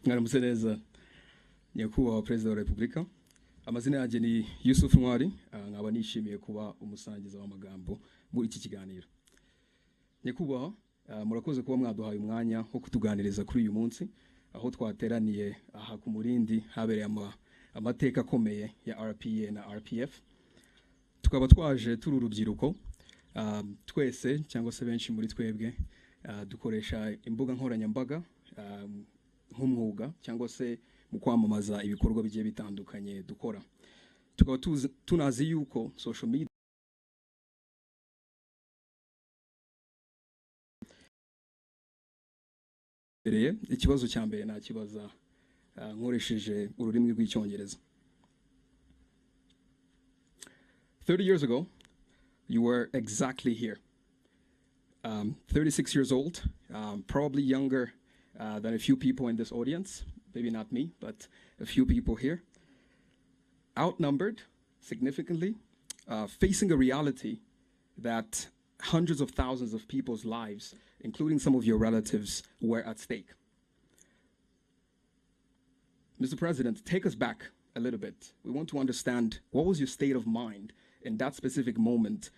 mwaramutse neza nyakubahwa perezida wa repubulika. Amazina yanjye ni Yusuf Ntwari, nkaba nishimiye kuba umusangiza w'amagambo muri iki kiganiro. Nyakubahwa, murakoze kuba mwaduhaye umwanya wo kutuganiriza kuri uyu munsi, aho twateraniye aha ku Murindi habereye amateka akomeye ya RPA na RPF. Tukaba twaje turi urubyiruko, twese cyangwa se benshi muri twebwe dukoresha imbuga nkoranyambaga nk'umwuga cyangwa se mu kwamamaza ibikorwa bigiye bitandukanye dukora. Tukaba tunazi yuko social media ikibazo cya mbere nakibaza nkoresheje ururimi rw'icyongereza. 30 years ago, you were exactly here. 36 years old, probably younger than a few people in this audience, maybe not me, but a few people here. Outnumbered significantly, facing a reality that hundreds of thousands of people's lives, including some of your relatives, were at stake. Mr. President, take us back a little bit. We want to understand, what was your state of mind in that specific moment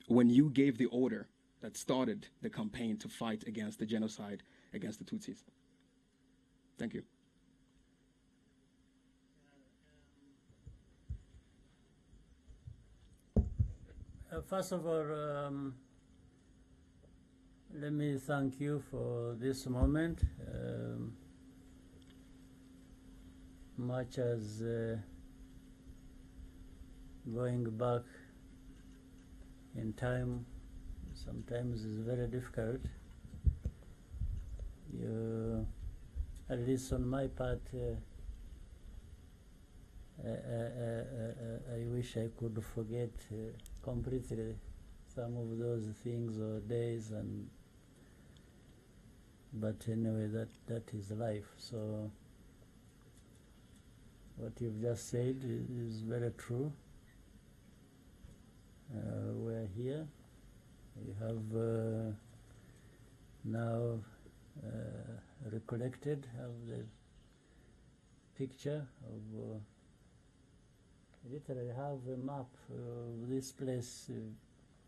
when you gave the order that started the campaign to fight against the genocide against the Tutsis? Thank you. First of all, let me thank you for this moment. Much as going back in time sometimes is very difficult. At least on my part, I wish I could forget completely some of those things or days, but anyway, that is life. So what you've just said is very true. We're here. We have now recollected the picture of literally have a map of this place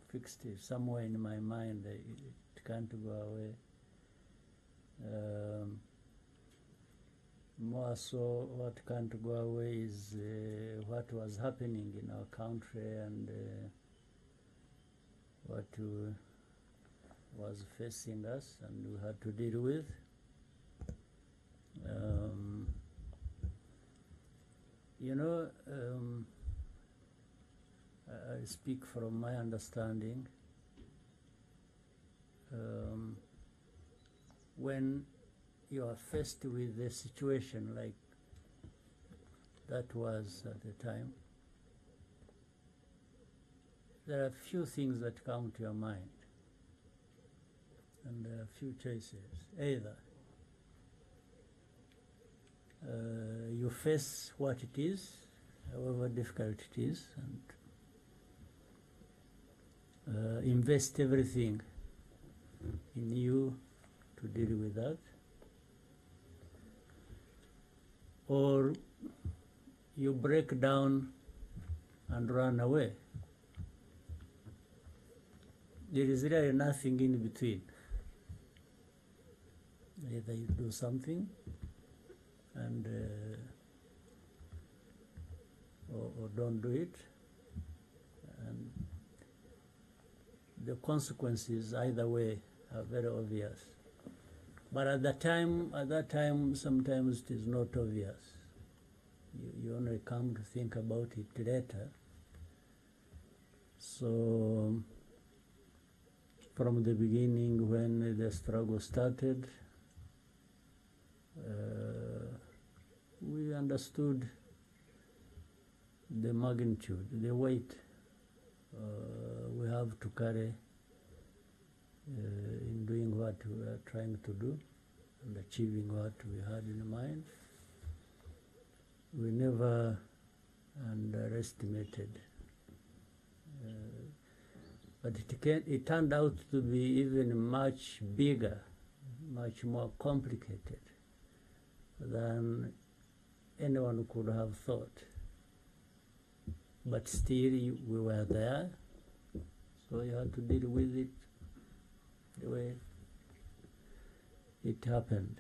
fixed somewhere in my mind. It can't go away. More so, what can't go away is what was happening in our country and what was facing us and we had to deal with. You know, I speak from my understanding. When you are faced with a situation like that was at the time, there are a few things that come to your mind, and there are a few choices. Either you face what it is, however difficult it is, and invest everything in you to deal with that, or you break down and run away. There is really nothing in between. Either you do something and or don't do it, and the consequences either way are very obvious. But at that time, sometimes it is not obvious. You only come to think about it later. So from the beginning, when the struggle started, we understood the magnitude, the weight we have to carry in doing what we are trying to do and achieving what we had in mind. We never underestimated, but it turned out to be even much bigger, much more complicated than anyone could have thought. But still, we were there, so you had to deal with it the way it happened.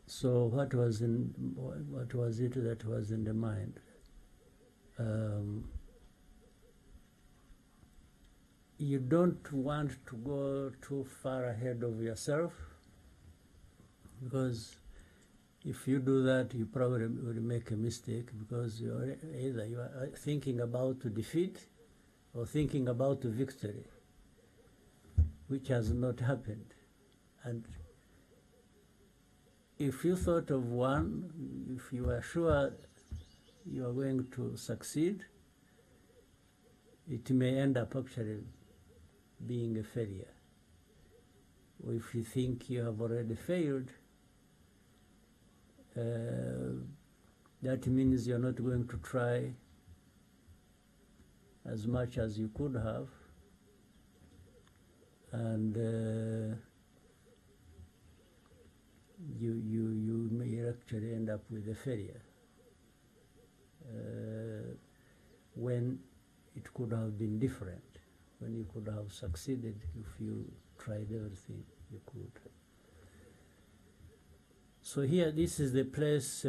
So what was it that was in the mind? You don't want to go too far ahead of yourself, because if you do that, you probably will make a mistake, because either you are thinking about defeat or thinking about victory, which has not happened. And if you thought of one, if you are sure you are going to succeed, it may end up actually being a failure. Or if you think you have already failed, that means you're not going to try as much as you could have, and you may actually end up with a failure when it could have been different, when you could have succeeded if you tried everything you could. So here, this is the place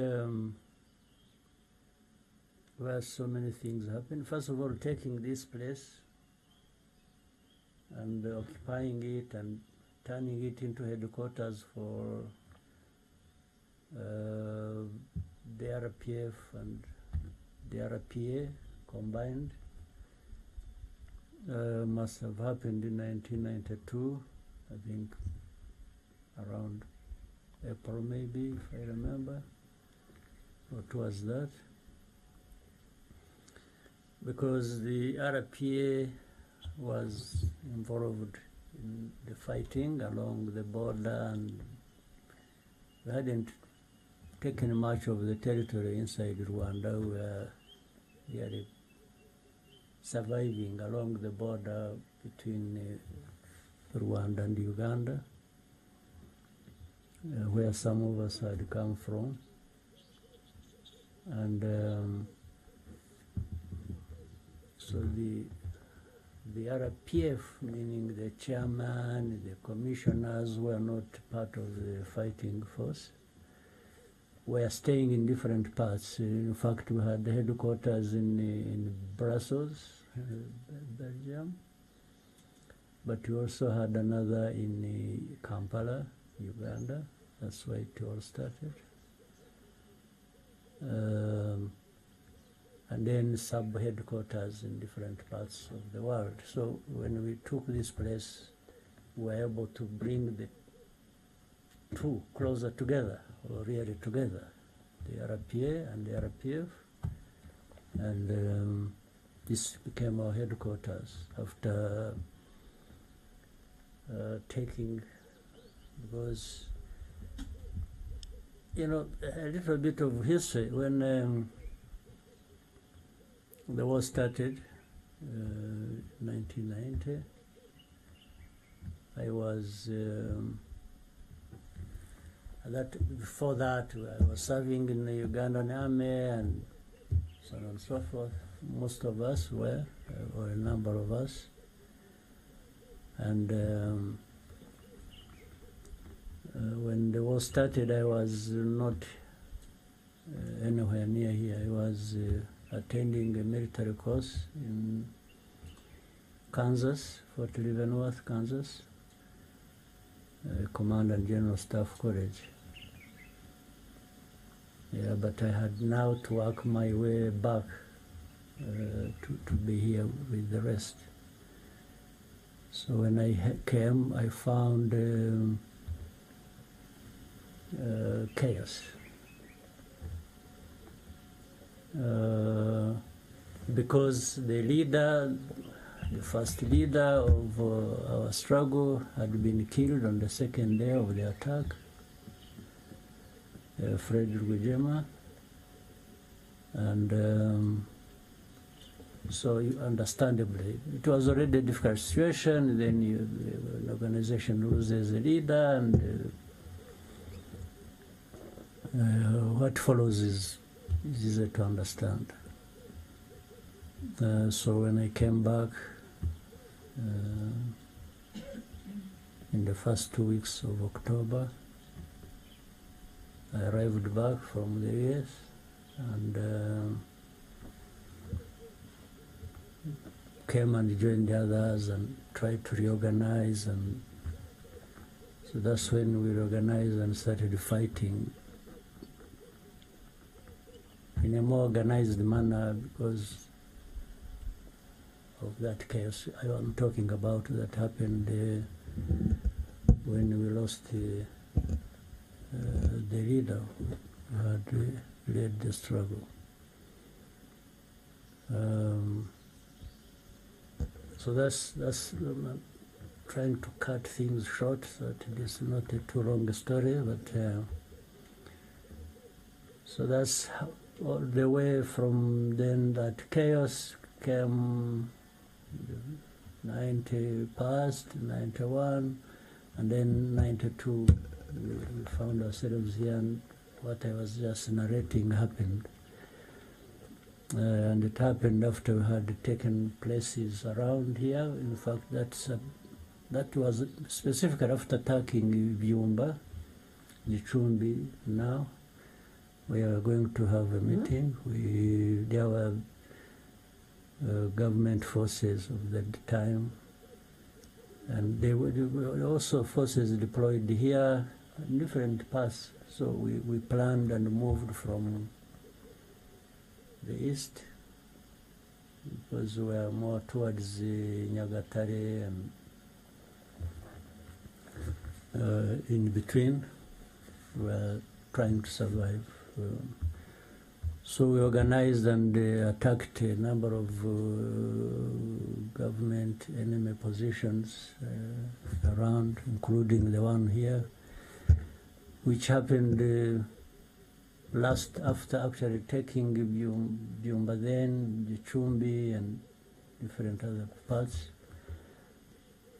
where so many things happen. First of all, taking this place and occupying it and turning it into headquarters for the RPF and the RPA combined must have happened in 1992, I think, around April maybe, if I remember. What was that? Because the RPA was involved in the fighting along the border, and we hadn't taken much of the territory inside Rwanda. We were really surviving along the border between Rwanda and Uganda, where some of us had come from. And so the RPF, meaning the chairman, the commissioners, were not part of the fighting force. We are staying in different parts. In fact, we had the headquarters in Brussels, Belgium, but we also had another in Kampala, Uganda. That's where it all started. And then sub-headquarters in different parts of the world. So when we took this place, we were able to bring the two closer together, or really together, the RPA and the RPF. And this became our headquarters after taking, because, you know, a little bit of history. When the war started, 1990, I was, before that, I was serving in the Ugandan army and so on and so forth. Most of us were, or a number of us. And when the war started, I was not anywhere near here. I was attending a military course in Kansas, Fort Leavenworth, Kansas, Command and General Staff College. Yeah, but I had now to work my way back to be here with the rest. So when I came, I found chaos. Because the leader, the first leader of our struggle, had been killed on the second day of the attack, Fred Rugambha. And so understandably, it was already a difficult situation. Then an organization loses a leader, and what follows is easy to understand. So when I came back in the first 2 weeks of October, I arrived back from the US and came and joined the others and tried to reorganize, and so that's when we reorganized and started fighting in a more organized manner because of that chaos I'm talking about that happened when we lost the leader who had led the struggle. So that's trying to cut things short so that it is not a too long story, but so that's how, all the way from then that chaos came 90 past, 91, and then 92 we found ourselves here and what I was just narrating happened. And it happened after we had taken places around here. In fact, that was specifically after attacking Byumba, Gicumbi. Now we are going to have a meeting. There were government forces of that time, and there were also forces deployed here in different parts. So we planned and moved from the east because we are more towards Nyagatare and in between we are trying to survive. So we organized and attacked a number of government enemy positions around, including the one here, which happened last after actually taking Byumba, then Gicumbi and different other parts.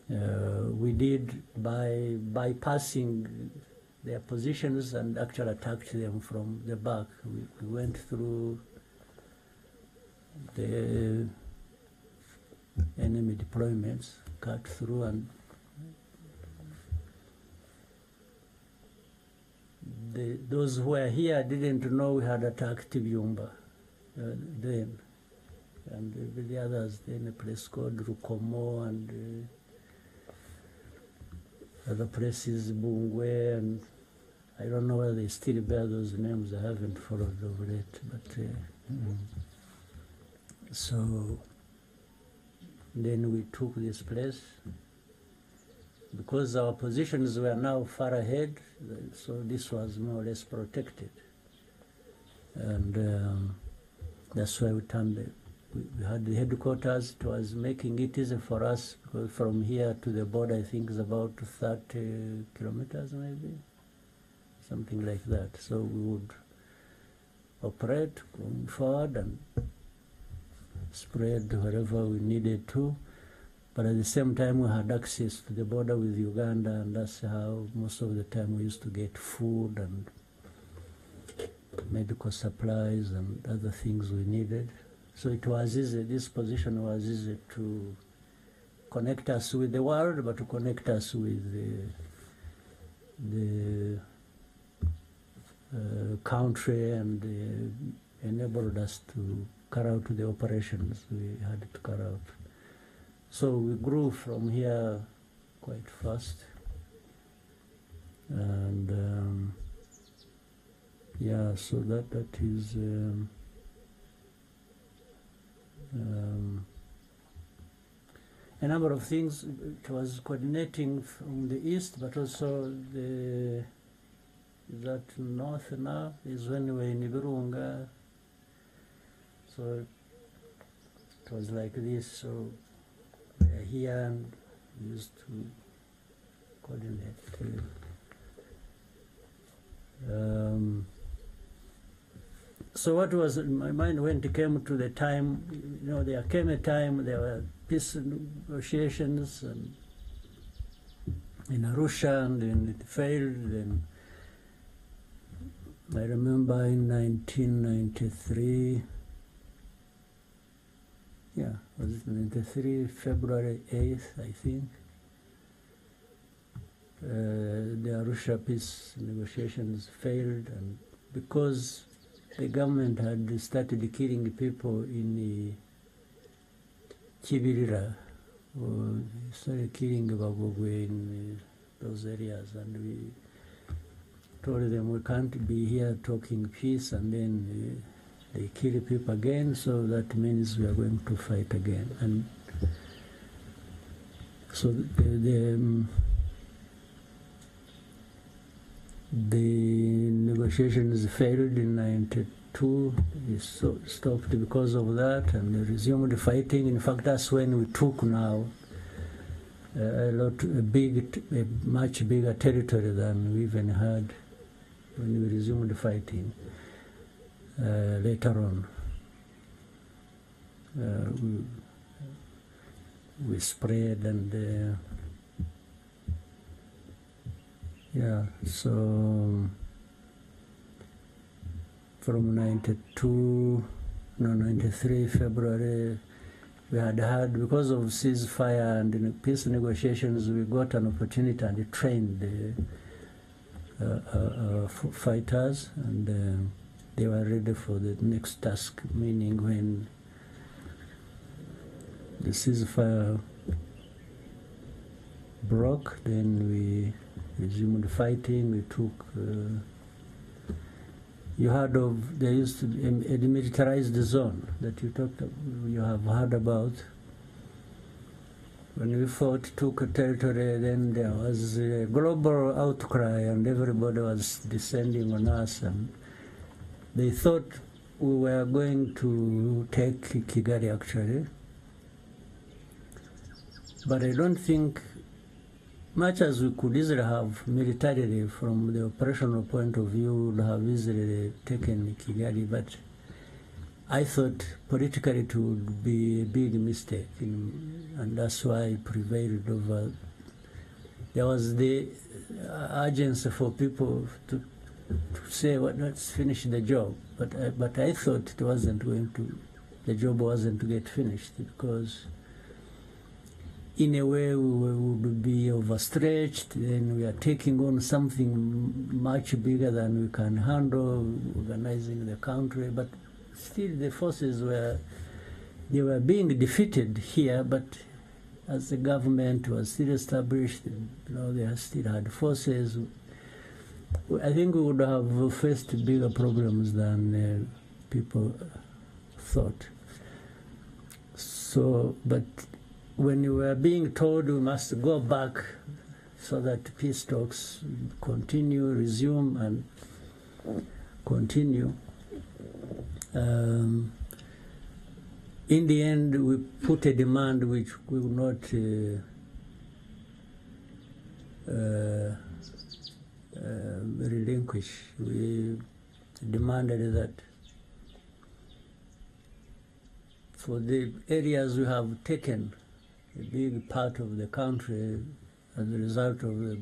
We did by bypassing their positions and actually attacked them from the back. We went through the enemy deployments, cut through, and those who were here didn't know we had attacked Byumba then, and the others in a place called Rukomo and other places, Bungwe, and I don't know whether they still bear those names. I haven't followed over it, but so then we took this place because our positions were now far ahead, so this was more or less protected, and that's why we turned it. We had the headquarters. It was making it easy for us because from here to the border, I think is about 30 kilometers maybe, something like that. So we would operate going forward and spread wherever we needed to. But at the same time, we had access to the border with Uganda, and that's how most of the time we used to get food and medical supplies and other things we needed. So it was easy, this position was easy to connect us with the world, but to connect us with the country, and enabled us to carry out the operations we had to carry out. So we grew from here quite fast, and yeah, so that is a number of things. It was coordinating from the east, but also that north now is when we were in Virunga. So it was like this. So we are here and we used to coordinate. So what was in my mind when it came to the time, you know, there came a time there were peace negotiations and in Arusha, and then it failed, and I remember in 1993, was it 93, February 8th, I think, the Arusha peace negotiations failed, and because the government had started killing people in Kibirira, or started killing Bagogwe in those areas, and we told them we can't be here talking peace and then they kill people again, so that means we are going to fight again. And so the negotiations failed in 92. We stopped because of that, and they resumed fighting. In fact, that's when we took now a much bigger territory than we even had when we resumed fighting later on. We spread, and so from 93 February, we had because of ceasefire and in peace negotiations, we got an opportunity and trained the fighters, and they were ready for the next task, meaning when the ceasefire broke, then we resumed fighting. We took, you heard of, there used to be a demilitarized zone that you have heard about. When we fought, took a territory, then there was a global outcry and everybody was descending on us, and they thought we were going to take Kigali actually. But I don't think, much as we could easily have militarily from the operational point of view, would have easily taken Kigali, but I thought politically it would be a big mistake, and that's why I prevailed over. There was the urgency for people to say, well, let's finish the job, but I thought it wasn't going to, the job wasn't to get finished, because in a way we would be overstretched, then we are taking on something much bigger than we can handle, organizing the country, but still the forces were being defeated here, but as the government was still established, they still had forces. I think we would have faced bigger problems than people thought. So, but when you were being told we must go back so that peace talks continue, resume, and continue, in the end we put a demand which we will not relinquish. We demanded that for the areas we have taken a big part of the country as a result of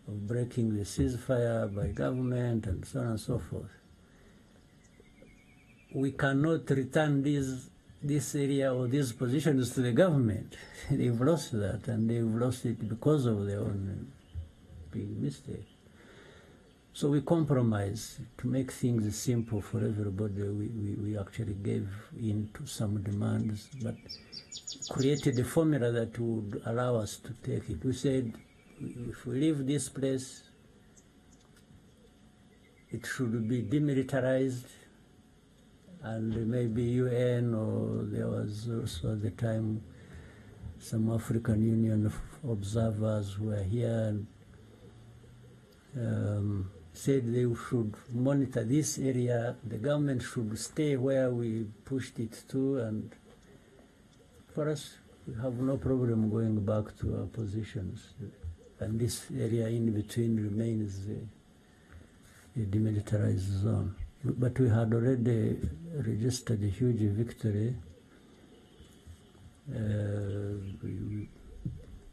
breaking the ceasefire by government and so on and so forth, we cannot return this area or these positions to the government. They've lost that, and they've lost it because of their own big mistake. So we compromised to make things simple for everybody. We actually gave in to some demands, but created a formula that would allow us to take it. We said, if we leave this place, it should be demilitarized, and maybe UN, or there was also at the time some African Union observers who were here, and said they should monitor this area. The government should stay where we pushed it to, and for us, we have no problem going back to our positions. And this area in between remains a demilitarized zone. But we had already registered a huge victory. We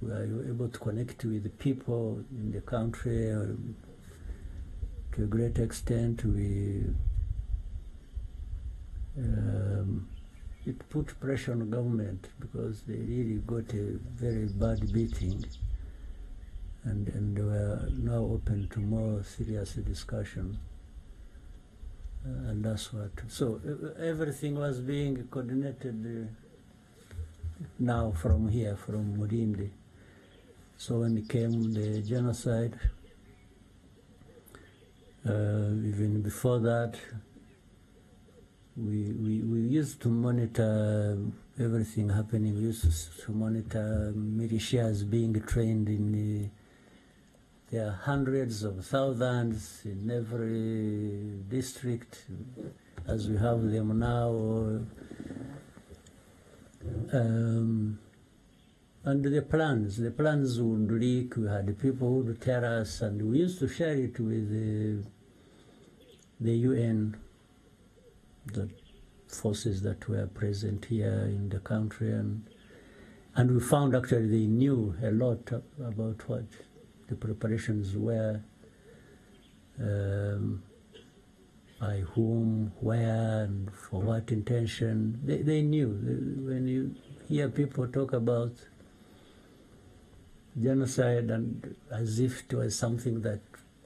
were able to connect with the people in the country. to a great extent, it put pressure on the government because they really got a very bad beating, and they were now open to more serious discussion. And that's what. So everything was being coordinated now from here, from Murindi. So when it came the genocide, even before that, we used to monitor everything happening. We used to monitor militias being trained in there are hundreds of thousands in every district, as we have them now. And the plans would leak. We had people who would tell us, and we used to share it with the UN, the forces that were present here in the country, and we found actually they knew a lot about what the preparations were, by whom, where, and for what intention. They knew. When you hear people talk about genocide and as if it was something that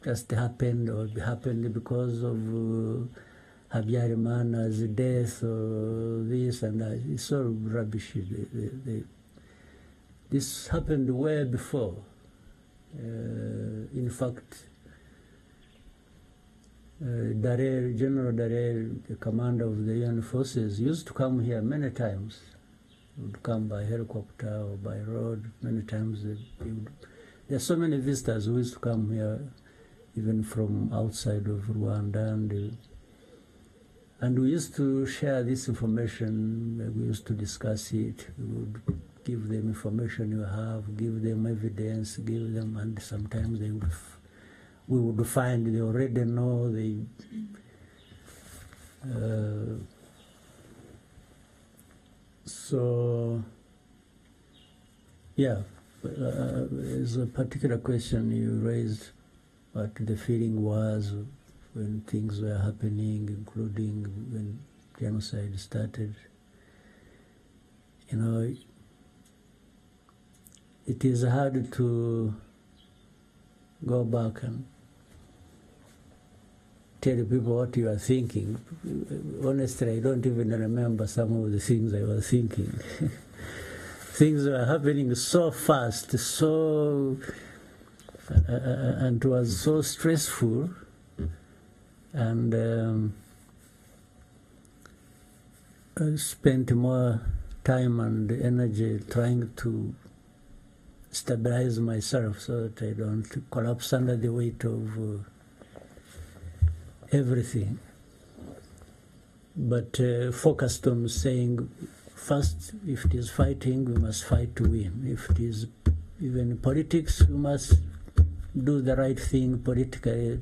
just happened or happened because of Habyarimana's death or this and that, it's all rubbish. This happened way before. In fact, General Darel, the commander of the UN forces, used to come here many times. He would come by helicopter or by road many times. There are so many visitors who used to come here, even from outside of Rwanda, and we used to share this information. We used to discuss it. We would give them information you have, give them evidence, give them, and sometimes we would find they already know. So, yeah, there's a particular question you raised, what the feeling was when things were happening, including when genocide started. You know, it is hard to go back and tell people what you are thinking. Honestly, I don't even remember some of the things I was thinking. Things were happening so fast, and it was so stressful, and I spent more time and energy trying to stabilize myself so that I don't collapse under the weight of everything. But focused on saying, first, if it is fighting, we must fight to win. If it is even politics, we must do the right thing politically,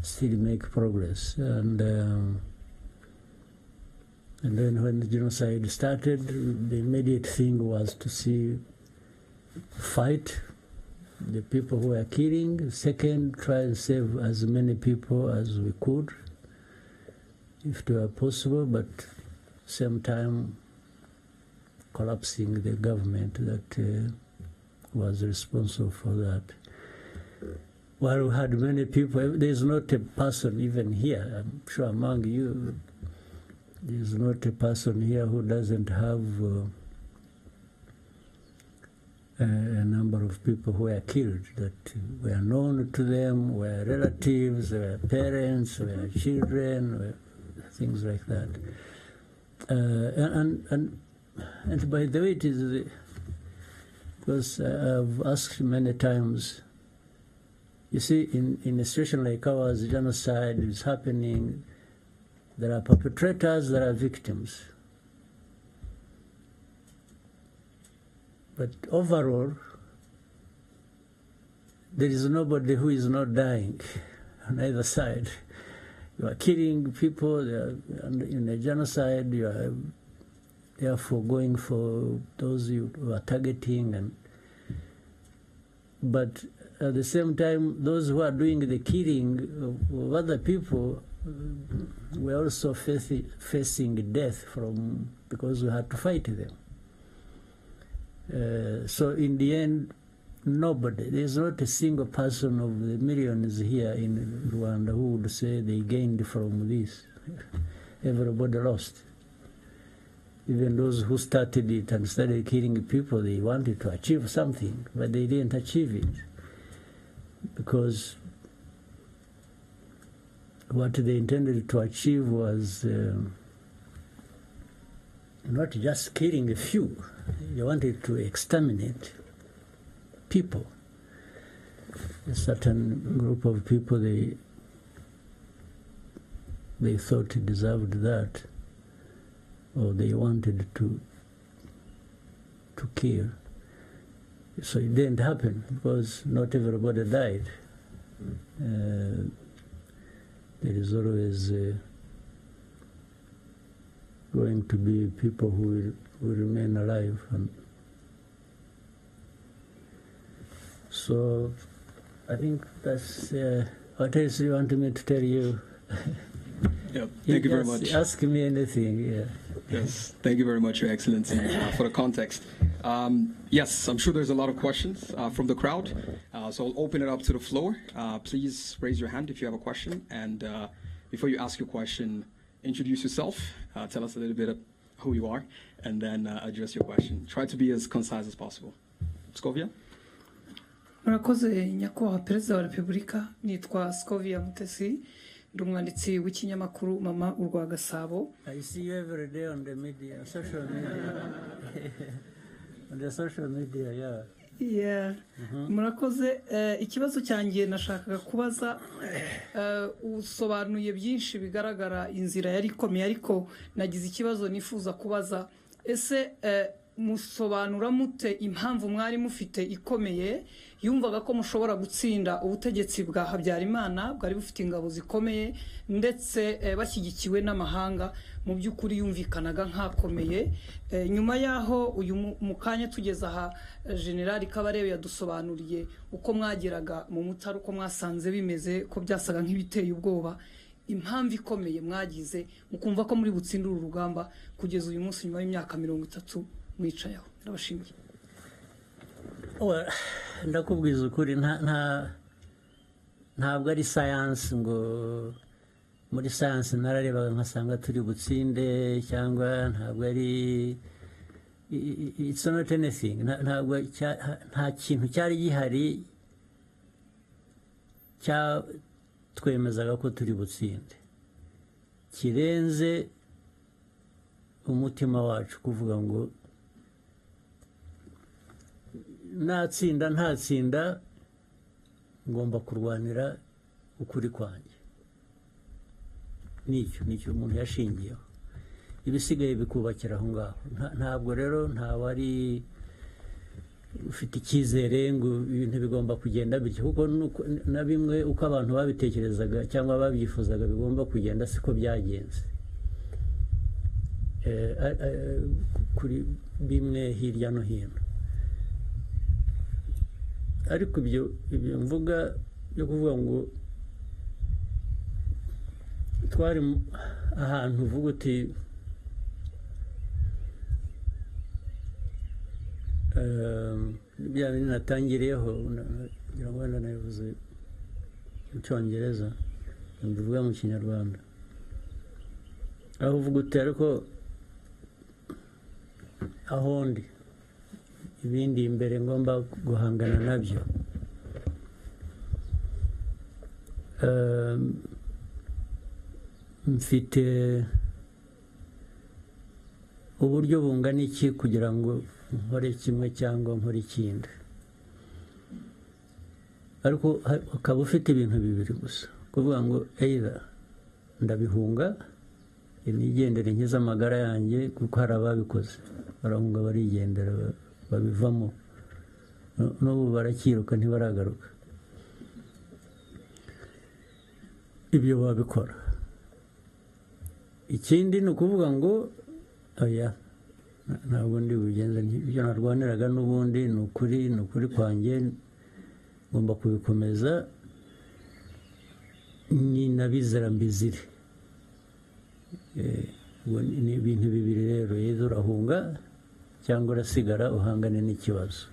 still make progress. And then when the genocide started, the immediate thing was to fight the people who were killing. Second, try and save as many people as we could, if it were possible, but same time collapsing the government that was responsible for that. While we had many people, there's not a person even here, I'm sure among you, there's not a person here who doesn't have a number of people who were killed that were known to them, were relatives, were parents, were children, were things like that. And by the way, it is because I've asked many times. You see, in a situation like ours, genocide is happening. There are perpetrators, there are victims. But overall, there is nobody who is not dying on either side. You are killing people, in a genocide, you are therefore going for those you are targeting. But at the same time, those who are doing the killing of other people were also facing death because we had to fight them. So in the end, nobody, there's not a single person of the millions here in Rwanda who would say they gained from this. Everybody lost. Even those who started it and started killing people, they wanted to achieve something, but they didn't achieve it. Because what they intended to achieve was not just killing a few. They wanted to exterminate people. A certain group of people, they thought it deserved that, or they wanted to kill. So it didn't happen because not everybody died. There is always going to be people who will remain alive. And so I think that's what else you want me to tell you? Yeah, thank you very much. Ask me anything, yeah. Yes, thank you very much, Your Excellency, for the context. Yes, I'm sure there's a lot of questions from the crowd, so I'll open it up to the floor. Please raise your hand if you have a question, and before you ask your question, introduce yourself, tell us a little bit of who you are, and then address your question. Try to be as concise as possible. Scovia? Murakoze nyakubahwa Perezida wa Repubulika, nitwa Scovia Mutesi, ndumwanditsi w'ikinyamakuru Mama urwa Gasabo. I see you every day on the media, social media. On the social media, yeah. Yeah. Murakoze, ikibazo cyanjye nashakaga kubaza, usobanuye byinshi bigaragara inzira yari ikomeye, ariko nagize ikibazo nifuza kubaza, ese musobanura mute impamvu mwari mufite ikomeye yumvaga ko mushobora gutsinda ubutegetsi bwa Habyarimana bwari bufite ingabo zikomeye ndetse bashyigikiwe n'amahanga, mu by'ukuri yumvikanaga nkakomeye. Nyuma yaho uyu mukanya tugeza aha General Kabarebe yadusobanuriye uko mwageraga mu Mutara, uko mwasanze bimeze ko byasaga nk'ibiteye ubwoba, impamvu ikomeye mwagize mukumva ko muri butsindura urugamba kugeza uyu munsi nyuma y'imyaka 30 mwicayeho. Ndabashimiye. Ndakubwiza ukuri, ntabwo ari science ngo muri science nararebaga nkasanga turi butsinde, cyangwa ntabwo ari, it's not anything, ntabwo nta kintu cyari gihari twemezaga ko turi butsinde kirenze umutima wacu kuvuga ngo natsinda ntatsinda ngomba kurwanira ukuri kwanjye. Nicyo umuntu yashingiyeho, ibisigaye bikubakira aho ngaho. Ntabwo rero ntawari ufite icyizere ngo ibintu bigomba kugenda bityo, kuko na bimwe uko abantu babitekerezaga cyangwa babyifuzaga bigomba kugenda siko byagenze. Kuri bimwe hirya no hino, ariko ibyo mvuga yo kuvuga ngo twari ahantu uvuga uti bya bintu natangiriyeho, ngira ngo wenda nabivuze mu Cyongereza mbivuga mu Kinyarwanda, aho uvuga uti ariko aho ndi ibindi imbere ngomba guhangana nabyo. Mfite uburyo bungana iki kugira ngo nkore kimwe cyangwa nkore ikindi, ariko ukaba ufite ibintu bibiri gusa, kuvuga ngo either ndabihunga nigendere nkiza amagara yanjye, kuko hari ababikoze barahunga barigendera babivamo, n'ubu barakiruka ntibaragaruka. Ibyo babikora. Ikindi ni ukuvuga ngo oya, ntabwo ndi bugenza ibyo narwaniraga, n'ubundi ni ukuri kwanjye, ngomba kubikomeza ni nabizera mbizire. Ni ibintu bibiri rero, yezo urahunga cyangwa urasigara uhangane n'ikibazo.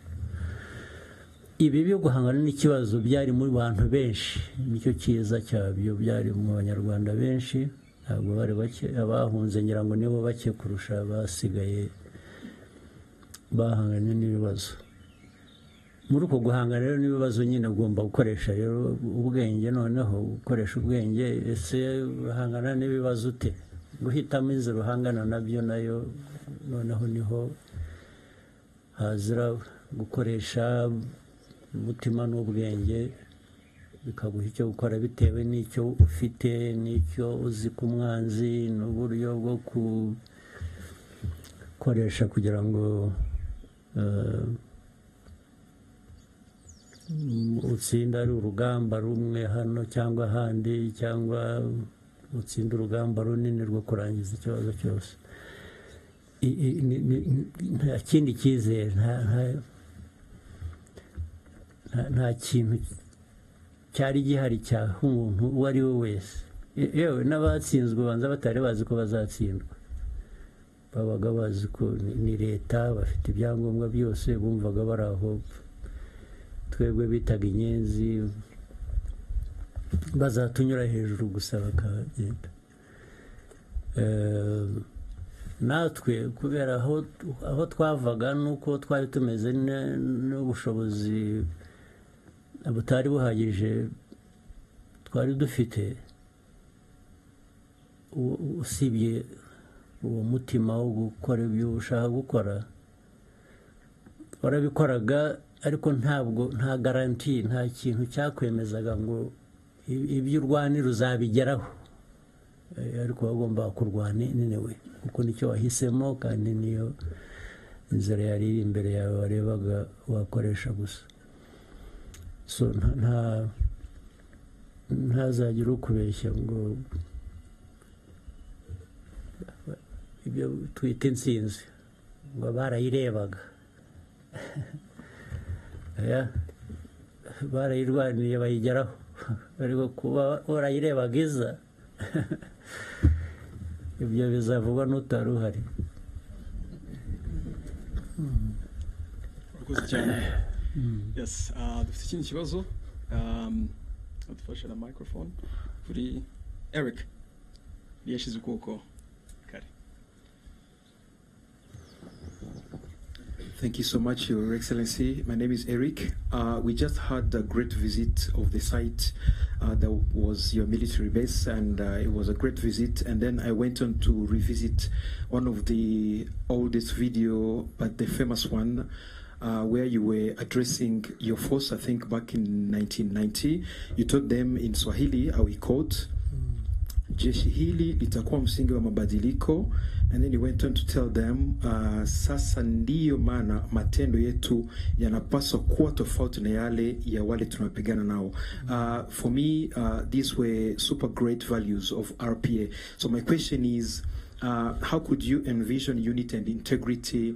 Ibi byo guhangana n'ikibazo byari muri bantu benshi, nicyo cyiza cyabyo, byari mu banyarwanda benshi, ntabwo bari bake, abahunze ngira ngo nibo bake kurusha abasigaye bahanganye n'ibibazo. Muri uko guhangana rero n'ibibazo nyine ugomba gukoresha rero ubwenge, noneho gukoresha ubwenge. Ese uhangana n'ibibazo ute? Guhitamo inzira uhangana nabyo nayo noneho niho hazira gukoresha umutima n'ubwenge, bikaguha icyo gukora bitewe n'icyo ufite, n'icyo uzi ku mwanzi, n'uburyo bwo gukoresha kugira ngo utsinda ari urugamba rumwe hano cyangwa ahandi, cyangwa utsinda urugamba runini rwo kurangiza ikibazo cyose. Nta kindi cyizere, nta kintu cyari gihari cyaha umuntu uwo ari we wese. Yewe n'abatsinzwe banza batari bazi ko bazatsindwa, babaga bazi ko ni leta, bafite ibyangombwa byose, bumvaga bari aho twebwe bitaga inyenzi, bazatunyura hejuru gusa bakagenda. Natwe kubera aho twavaga nuko twari tumeze n'ubushobozi butari buhagije twari dufite, usibye uwo mutima wo gukora ibyo ushaka gukora, warabikoraga, ariko nta garanti, nta kintu cyakwemezaga ngo ibyo urwanira uzabigeraho. Ariko wagomba kurwana anyway, kuko nicyo wahisemo kandi niyo inzira yari iri imbere yawe warebaga wakoresha gusa. So ntazagira ukubeshya ngo ibyo twita intsinzi ngo barayirebaga. Barayirwaniye bayigeraho, ariko kuba warayirebaga iza ibyo bizavugwa n'utari uhari. Urakoze cyane. Yes, dufite ikindi kibazo, adufashe na microphone kuri Eric yashize ukuboko kare. Thank you so much, Your Excellency. My name is Eric. We just had a great visit of the site that was your military base, and it was a great visit. And then I went on to revisit one of the oldest video, but the famous one, where you were addressing your force, I think back in 1990. You told them in Swahili, how we quote, jeshi hili litakuwa msingi wa mabadiliko. And then you went on to tell them, sasa ndiyo maana matendo yetu yanapaswa kuwa tofauti na yale ya wale tunapigana nao. For me, these were super great values of RPA. So my question is, how could you envision unity and integrity,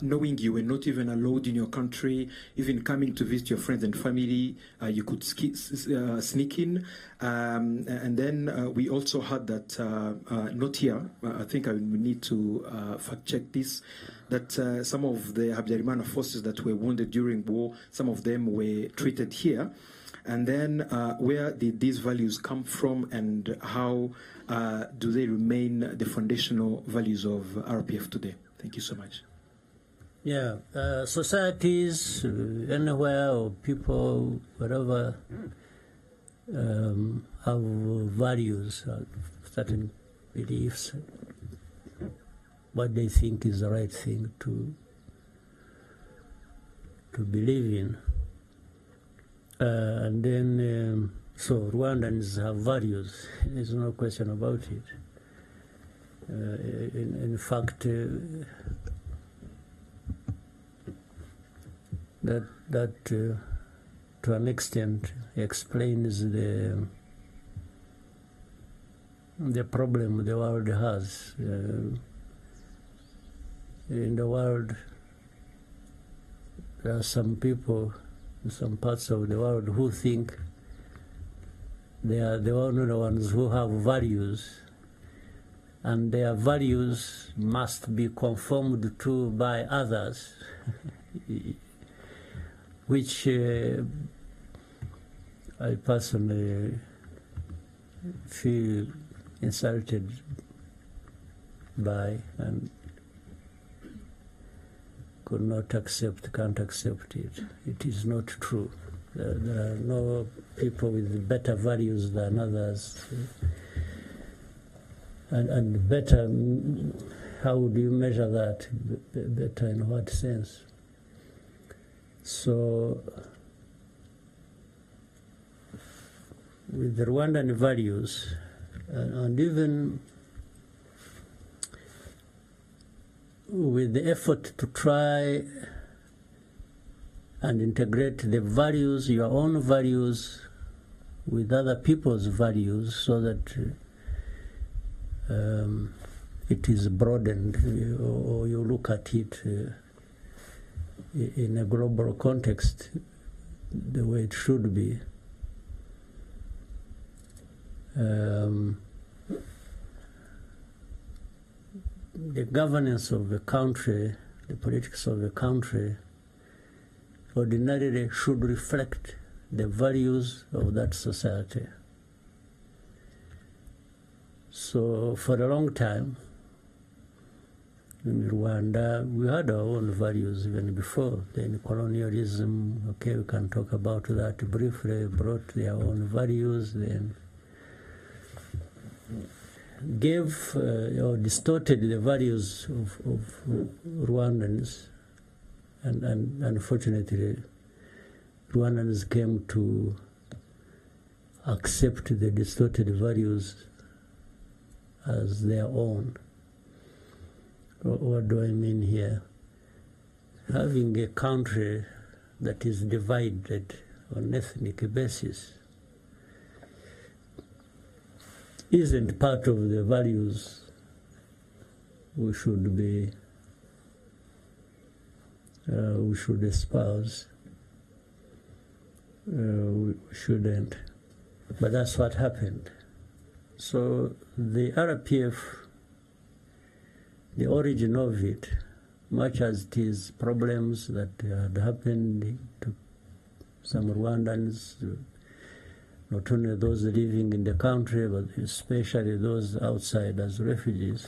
knowing you were not even allowed in your country, even coming to visit your friends and family, you could sneak in, and then we also had that, not here, I think I will need to fact check this, that some of the Habyarimana forces that were wounded during war, some of them were treated here. And then where did these values come from, and how do they remain the foundational values of RPF today? Thank you so much. Yeah, societies, anywhere, or people, whatever, have values, certain beliefs, what they think is the right thing to believe in. And then, so Rwandans have values, there's no question about it. In fact, that to an extent explains the problem the world has. In the world, there are some people in some parts of the world who think they are the only ones who have values, and their values must be conformed to by others, which I personally feel insulted by and could not accept, can't accept it. It is not true. There are no people with better values than others. And better, how do you measure that? Better in what sense? So, with the Rwandan values, and even with the effort to try and integrate the values, your own values, with other people's values, so that it is broadened, or you look at it in a global context the way it should be. The governance of the country, the politics of the country, ordinarily should reflect the values of that society. So for a long time, in Rwanda, we had our own values even before. Then colonialism, okay, we can talk about that briefly, brought their own values, then gave or distorted the values of Rwandans, and unfortunately Rwandans came to accept the distorted values as their own. What do I mean here? Having a country that is divided on ethnic basis isn't part of the values we should be, we should espouse. We shouldn't. But that's what happened. So the RPF, the origin of it, much as it is problems that had happened to some Rwandans, not only those living in the country, but especially those outside as refugees.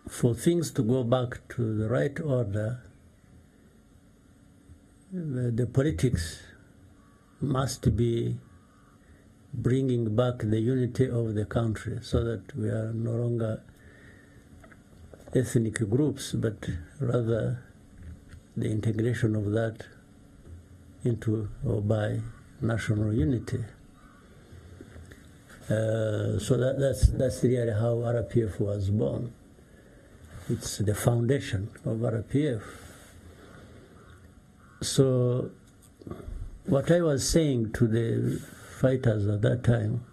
For things to go back to the right order, the politics must be bringing back the unity of the country, so that we are no longer ethnic groups, but rather the integration of that into or by national unity. So that's really how RPF was born. It's the foundation of RPF. So what I was saying to the fighters at that time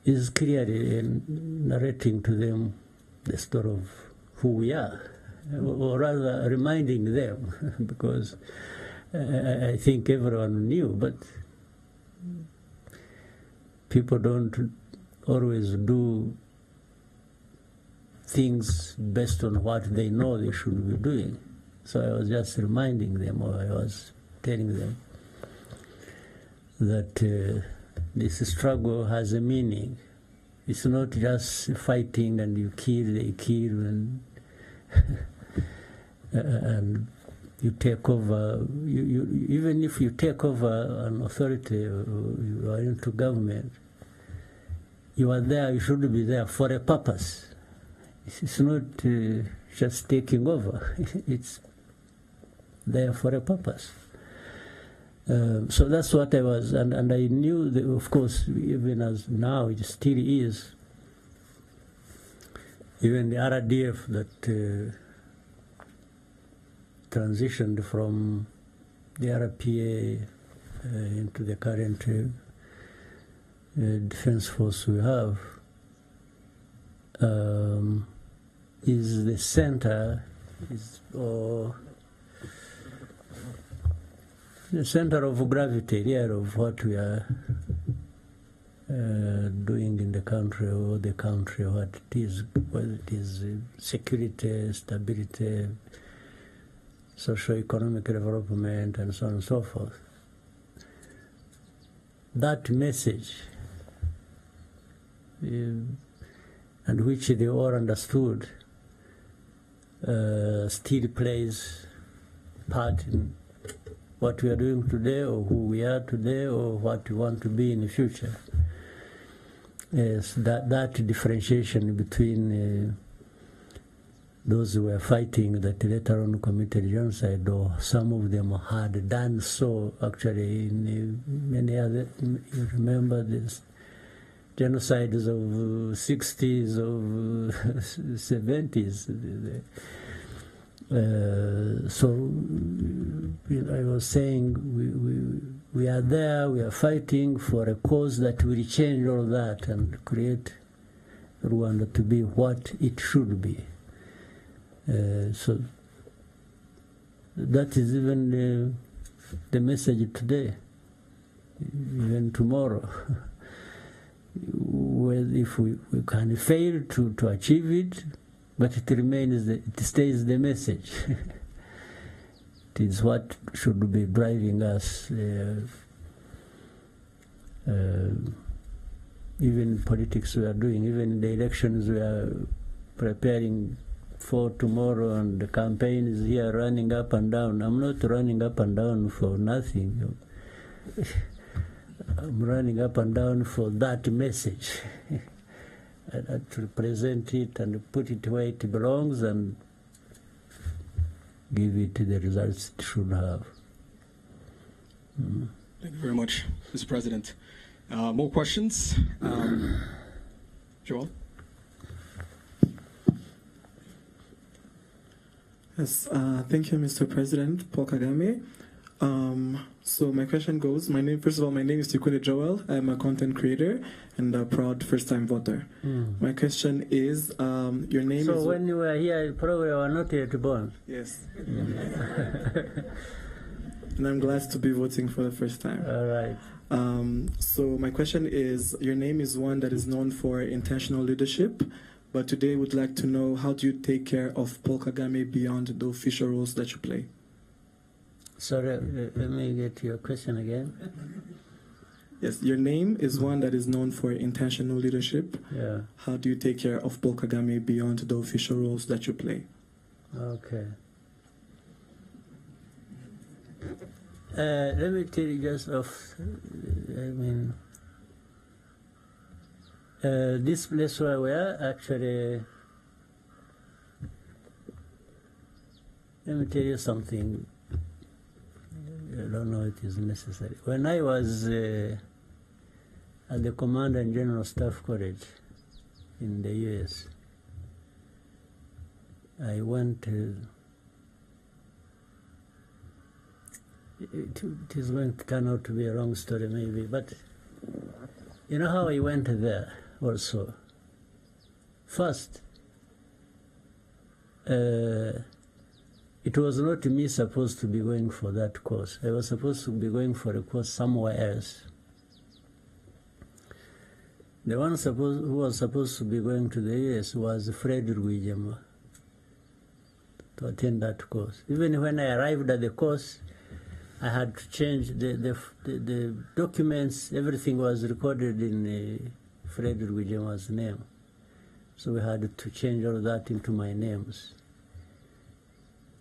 is clearly narrating to them the story of who we are, or rather reminding them, because I think everyone knew, but people don't always do things based on what they know they should be doing. So I was just reminding them, or I was telling them that this struggle has a meaning. It's not just fighting and you kill, they kill, and and you take over. Even if you take over an authority, or you are into government, you are there, you should be there for a purpose. It's not just taking over. It's there for a purpose. So that's what I was, and I knew that, of course, even as now it still is, even the RDF that transitioned from the RPA into the current defense force we have, is the center, or the center of gravity here of what we are doing in the country, or the country, what it is, whether it is security, stability, socio-economic development, and so on and so forth. That message, and which they all understood, still plays part in what we are doing today, or who we are today, or what we want to be in the future. Yes, that differentiation between those who were fighting that later on committed genocide, or some of them had done so actually in many other, you remember this genocides of 60s, of 70s. So I was saying we are there, we are fighting for a cause that will change all that and create Rwanda to be what it should be. So that is even the message today, even tomorrow. Well, if we can fail to achieve it, but it remains, it stays the message. It is what should be driving us, even politics we are doing, even the elections we are preparing for tomorrow, and the campaign is here running up and down. I'm not running up and down for nothing. I'm running up and down for that message. To present it and put it where it belongs and give it the results it should have. Thank you very much, Mr. President. More questions? Joel? Yes, thank you, Mr. President, Paul Kagame. So my question goes, first of all, my name is Tikule Joel. I'm a content creator and a proud first-time voter. My question is, your name is... So when you were here, you probably were not yet born. Yes. And I'm glad to be voting for the first time. All right. So my question is, your name is one that is known for intentional leadership, but today would like to know, how do you take care of Paul Kagame beyond the official roles that you play? Sorry, let me get your question again. Yes, your name is one that is known for intentional leadership. Yeah. How do you take care of Paul Kagame beyond the official roles that you play? Okay. Let me tell you just off, this place where we are, actually, let me tell you something. I don't know if it is necessary. When I was at the Command and General Staff College in the US, I went it is going to turn out to be a long story maybe, but you know how I went there also? First, it was not me supposed to be going for that course. I was supposed to be going for a course somewhere else. The one who was supposed to be going to the US was Fred Rugambha to attend that course. Even when I arrived at the course, I had to change the documents. Everything was recorded in Fred Rugambha's name. So we had to change all that into my names.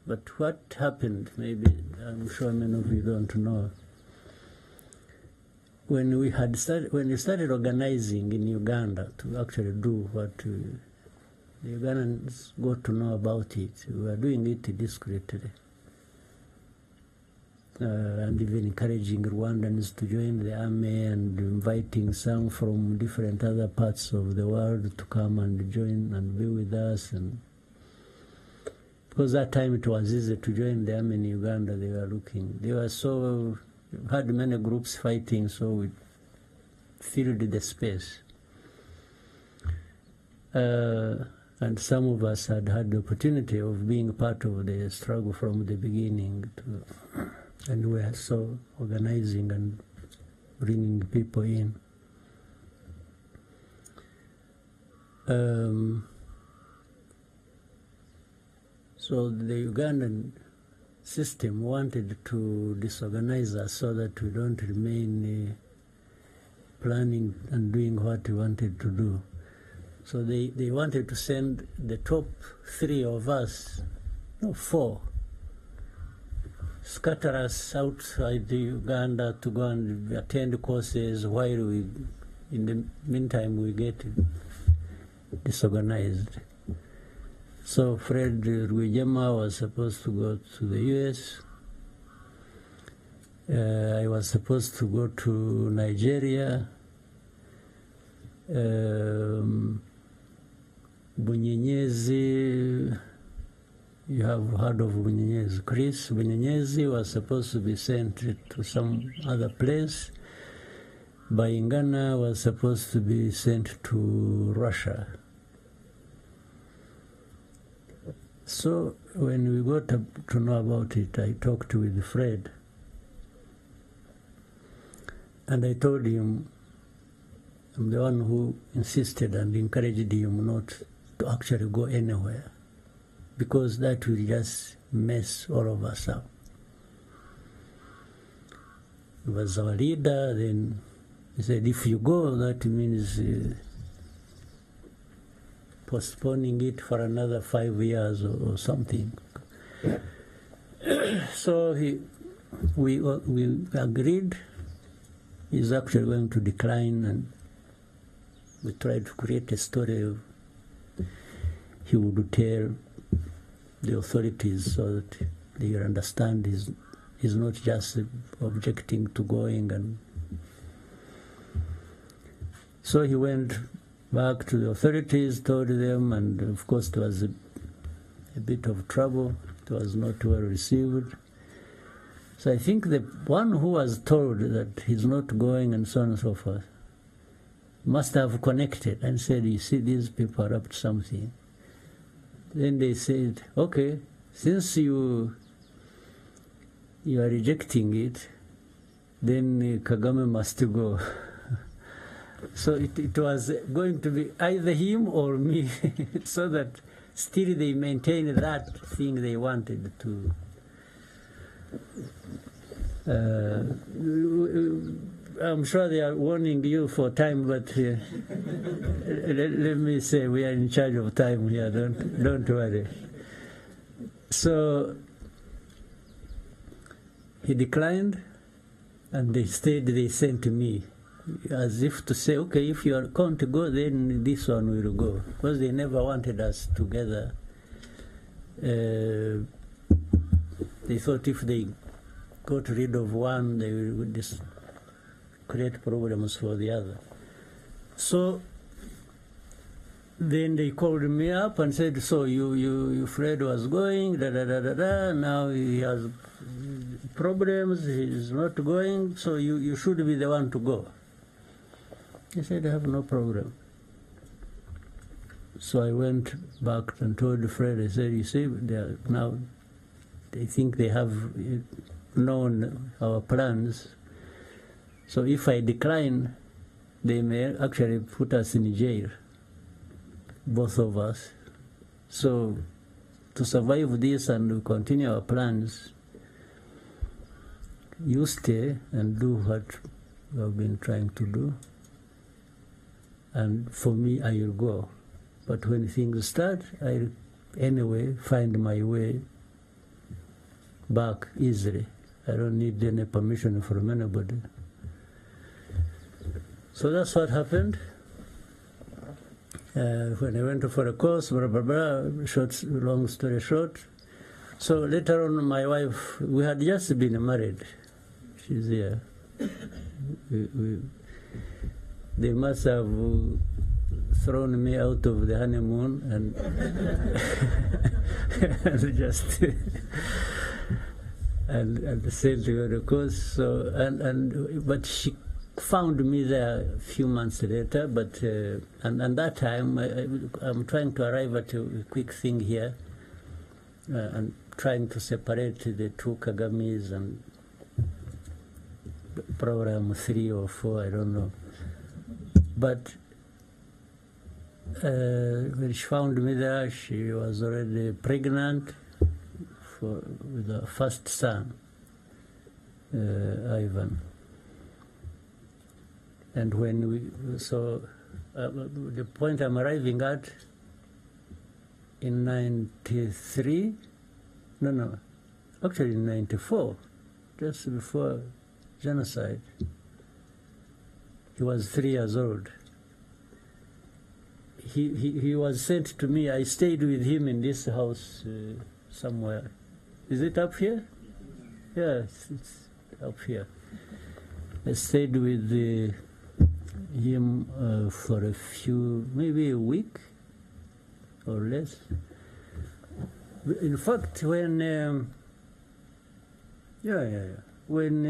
But what happened, maybe I'm sure many of you don't know, when we started organizing in Uganda to actually do what the Ugandans got to know about it, we were doing it discreetly. And even encouraging Rwandans to join the army and inviting some from different other parts of the world to come and join and be with us. And because that time it was easy to join the army in Uganda, they were had many groups fighting, so we filled the space. And some of us had had the opportunity of being part of the struggle from the beginning, and we are so organizing and bringing people in. So the Ugandan system wanted to disorganize us so that we don't remain planning and doing what we wanted to do. So they wanted to send the top 3 of us, no, 4, scatter us outside the Uganda to go and attend courses while we, in the meantime, we get disorganized. So Fred Rugamba was supposed to go to the US. I was supposed to go to Nigeria. Bunyenyezi, you have heard of Bunyenyezi. Chris Bunyenyezi was supposed to be sent to some other place. Bayingana was supposed to be sent to Russia. So when we got to know about it, I talked with Fred. And I told him, I'm the one who insisted and encouraged him not to actually go anywhere, because that will just mess all of us up. He was our leader. Then he said, if you go, that means postponing it for another 5 years or something. So we agreed. He's actually going to decline, and we tried to create a story of he would tell the authorities so that they understand he's not just objecting to going. And so he went back to the authorities, told them, and of course there was a bit of trouble. It was not well received. So I think the one who was told that he's not going and so on and so forth must have connected and said, you see, these people are up to something. Then they said, okay, since you are rejecting it, then Kagame must go. So it was going to be either him or me, so that still they maintained that thing they wanted to. I'm sure they are warning you for time, but let me say we are in charge of time here. Don't worry. So he declined, and they sent me, as if to say, okay, if you are going to go, then this one will go, because they never wanted us together. They thought if they got rid of one, they would just create problems for the other. So then they called me up and said, so you Fred was going, now he has problems, he's not going, so you should be the one to go. I said, I have no problem. So I went back and told Fred, I said, you see, now they think they have known our plans. So if I decline, they may actually put us in jail, both of us. So to survive this and continue our plans, you stay and do what you have been trying to do. And for me, I will go. But when things start, I'll anyway find my way back easily. I don't need any permission from anybody. So that's what happened. When I went for a course, blah, blah, blah, long story short. So later on, my wife, we had just been married. She's here. They must have thrown me out of the honeymoon and, and just and sent to the course. So but she found me there a few months later, but and that time I'm trying to arrive at a quick thing here, and trying to separate the two Kagames and program 3 or 4, I don't know. But when she found me there, she was already pregnant with the first son, Yvan. And when the point I'm arriving at in 93, actually in 94, just before genocide, he was 3 years old. He was sent to me. I stayed with him in this house somewhere. Is it up here? Yeah, it's up here. I stayed with him for a few, maybe a week or less. In fact, when when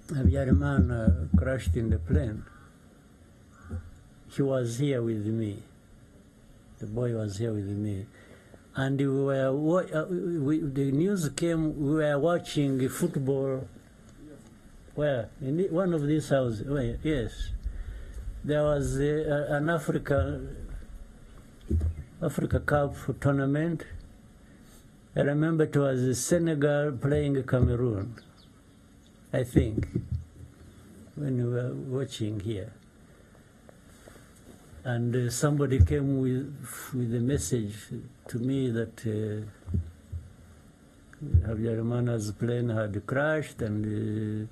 Habyarimana crashed in the plane, he was here with me. The boy was here with me. And we were, the news came, we were watching football. Where? In one of these houses. Yes. There was an Africa Cup tournament. I remember it was Senegal playing Cameroon, I think, when we were watching here. And somebody came with a message to me that Habyarimana's plane had crashed and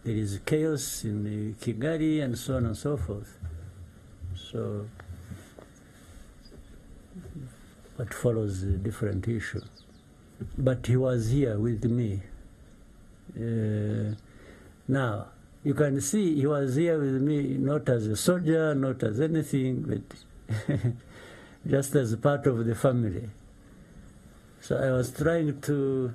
there is chaos in Kigali and so on and so forth. So what follows a different issue. But he was here with me. Now, you can see he was here with me not as a soldier, not as anything, but just as a part of the family. So I was trying to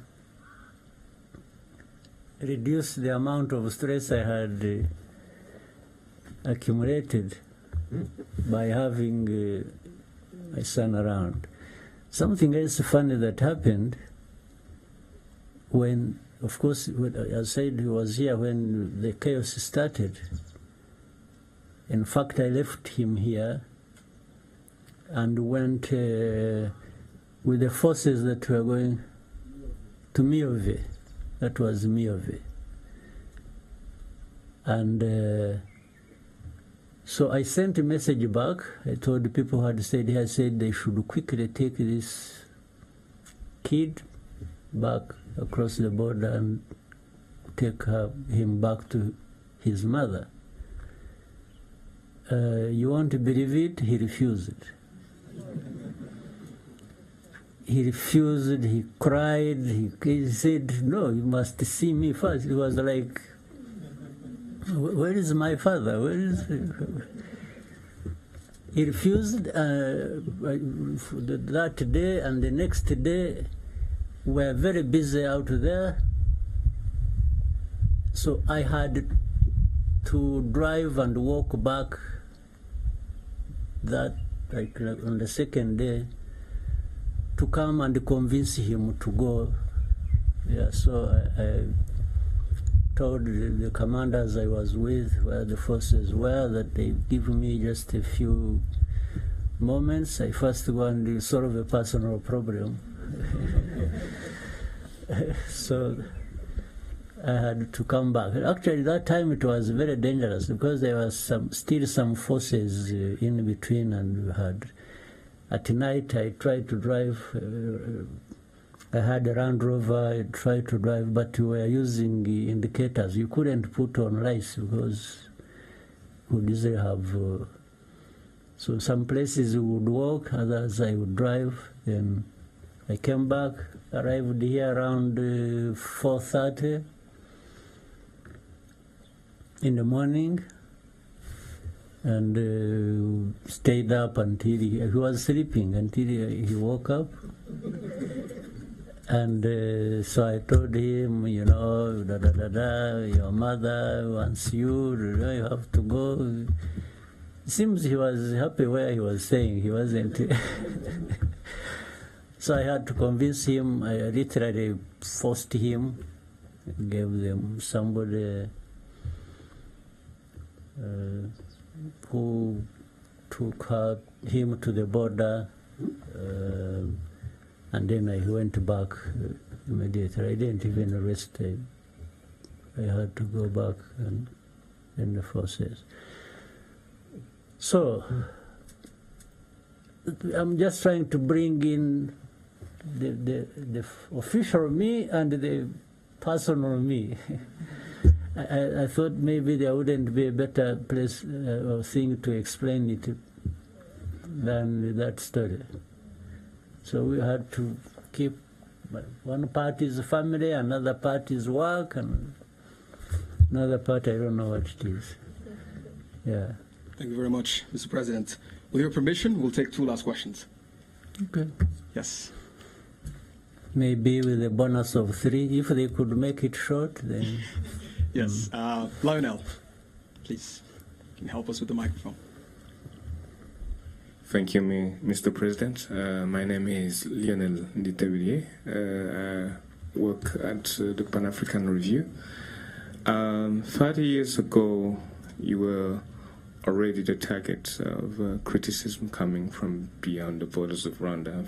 reduce the amount of stress I had accumulated by having my son around. Something else funny that happened when, of course, I said he was here when the chaos started. In fact, I left him here and went with the forces that were going to Miove. That was Miove. And so I sent a message back. I told the people who had stayed here, I said they should quickly take this kid back across the border and take him back to his mother. You won't believe it, he refused. He refused, he cried, he said, no, you must see me first. He was like, where is my father? Where is he? He refused that day, and the next day we were very busy out there. So I had to drive and walk back that, like on the second day, to come and convince him to go. Yeah, so I told the commanders I was with, where the forces were, that they give me just a few moments. I first go and solve a personal problem. So I had to come back. Actually, that time it was very dangerous because there was still some forces in between, and we had. At night, I tried to drive. I had a Land Rover. I tried to drive, but we were using indicators. You couldn't put on lights because we didn't have. So some places we would walk, others I would drive. Then I came back, arrived here around 4:30 in the morning. And stayed up until he was sleeping until he woke up. And so I told him, you know, your mother wants you, you have to go. It seems he was happy where he was staying. He wasn't. So I had to convince him. I literally forced him, gave them somebody who took him to the border, and then I went back immediately. I didn't even rest. I had to go back and in the forces. So I'm just trying to bring in the official me and the personal me. I thought maybe there wouldn't be a better place or thing to explain it than that story. So we had to keep one part is family, another part is work, and another part I don't know what it is. Yeah. Thank you very much, Mr. President. With your permission, we'll take 2 last questions. Okay. Yes. Maybe with a bonus of 3, if they could make it short, then. Yes. Lionel, please, can you help us with the microphone? Thank you, Mr. President. My name is Lionel Nditebilie. I work at the Pan-African Review. 30 years ago, you were already the target of criticism coming from beyond the borders of Rwanda.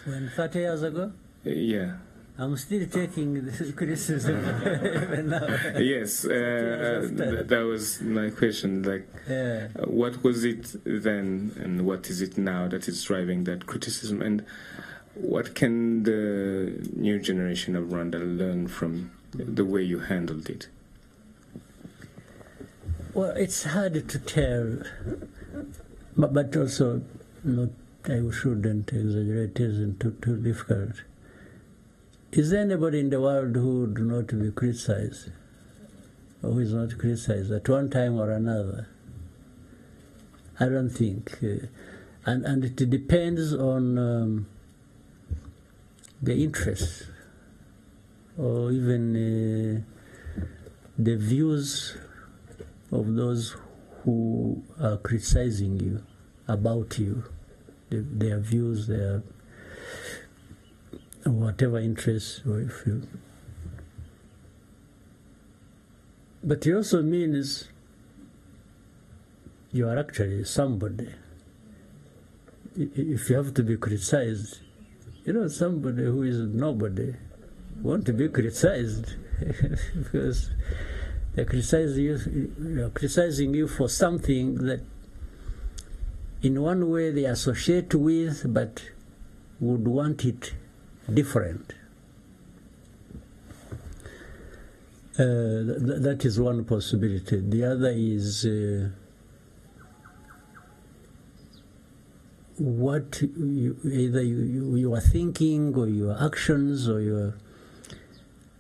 When 30 years ago? Yeah. I'm still taking this criticism even now. Yes, that was my question. Like, what was it then, and what is it now that is driving that criticism? And what can the new generation of Rwanda learn from the way you handled it? Well, it's hard to tell, but also not. I shouldn't exaggerate. It isn't too difficult. Is there anybody in the world who would not be criticized, or who is not criticized at one time or another? I don't think. And it depends on the interests, or even the views of those who are criticizing you, about you, their views, their whatever interests, or if you. But it also means you are actually somebody. If you have to be criticized, you know, somebody who is nobody want to be criticized because they're criticizing you for something that in one way they associate with, but would want it different. That is one possibility. The other is what either you are thinking, or your actions, or your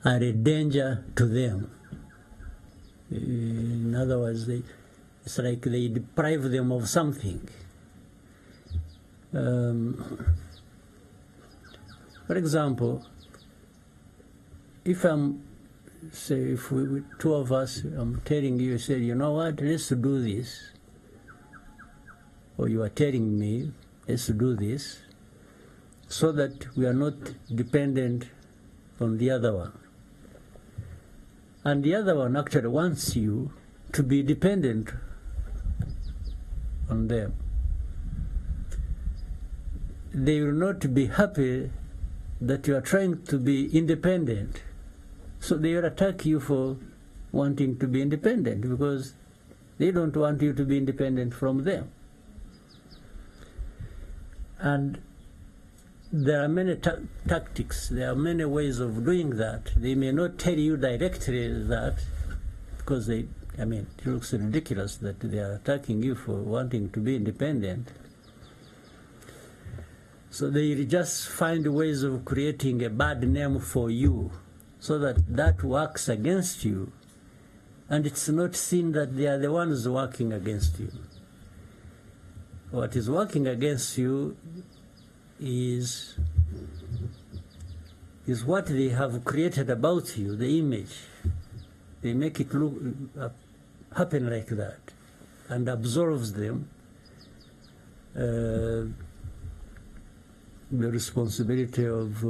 are a danger to them. In other words, it's like they deprive them of something. For example, if we two of us, I'm telling you, say, you know what, let's do this. Or you are telling me, let's do this, so that we are not dependent on the other one. And the other one actually wants you to be dependent on them. They will not be happy that you are trying to be independent. So they will attack you for wanting to be independent, because they don't want you to be independent from them. And there are many tactics, there are many ways of doing that. They may not tell you directly that, because it looks ridiculous that they are attacking you for wanting to be independent. So they just find ways of creating a bad name for you, so that works against you. And it's not seen that they are the ones working against you. What is working against you is is what they have created about you, the image. They make it look happen like that, and absolves them the responsibility of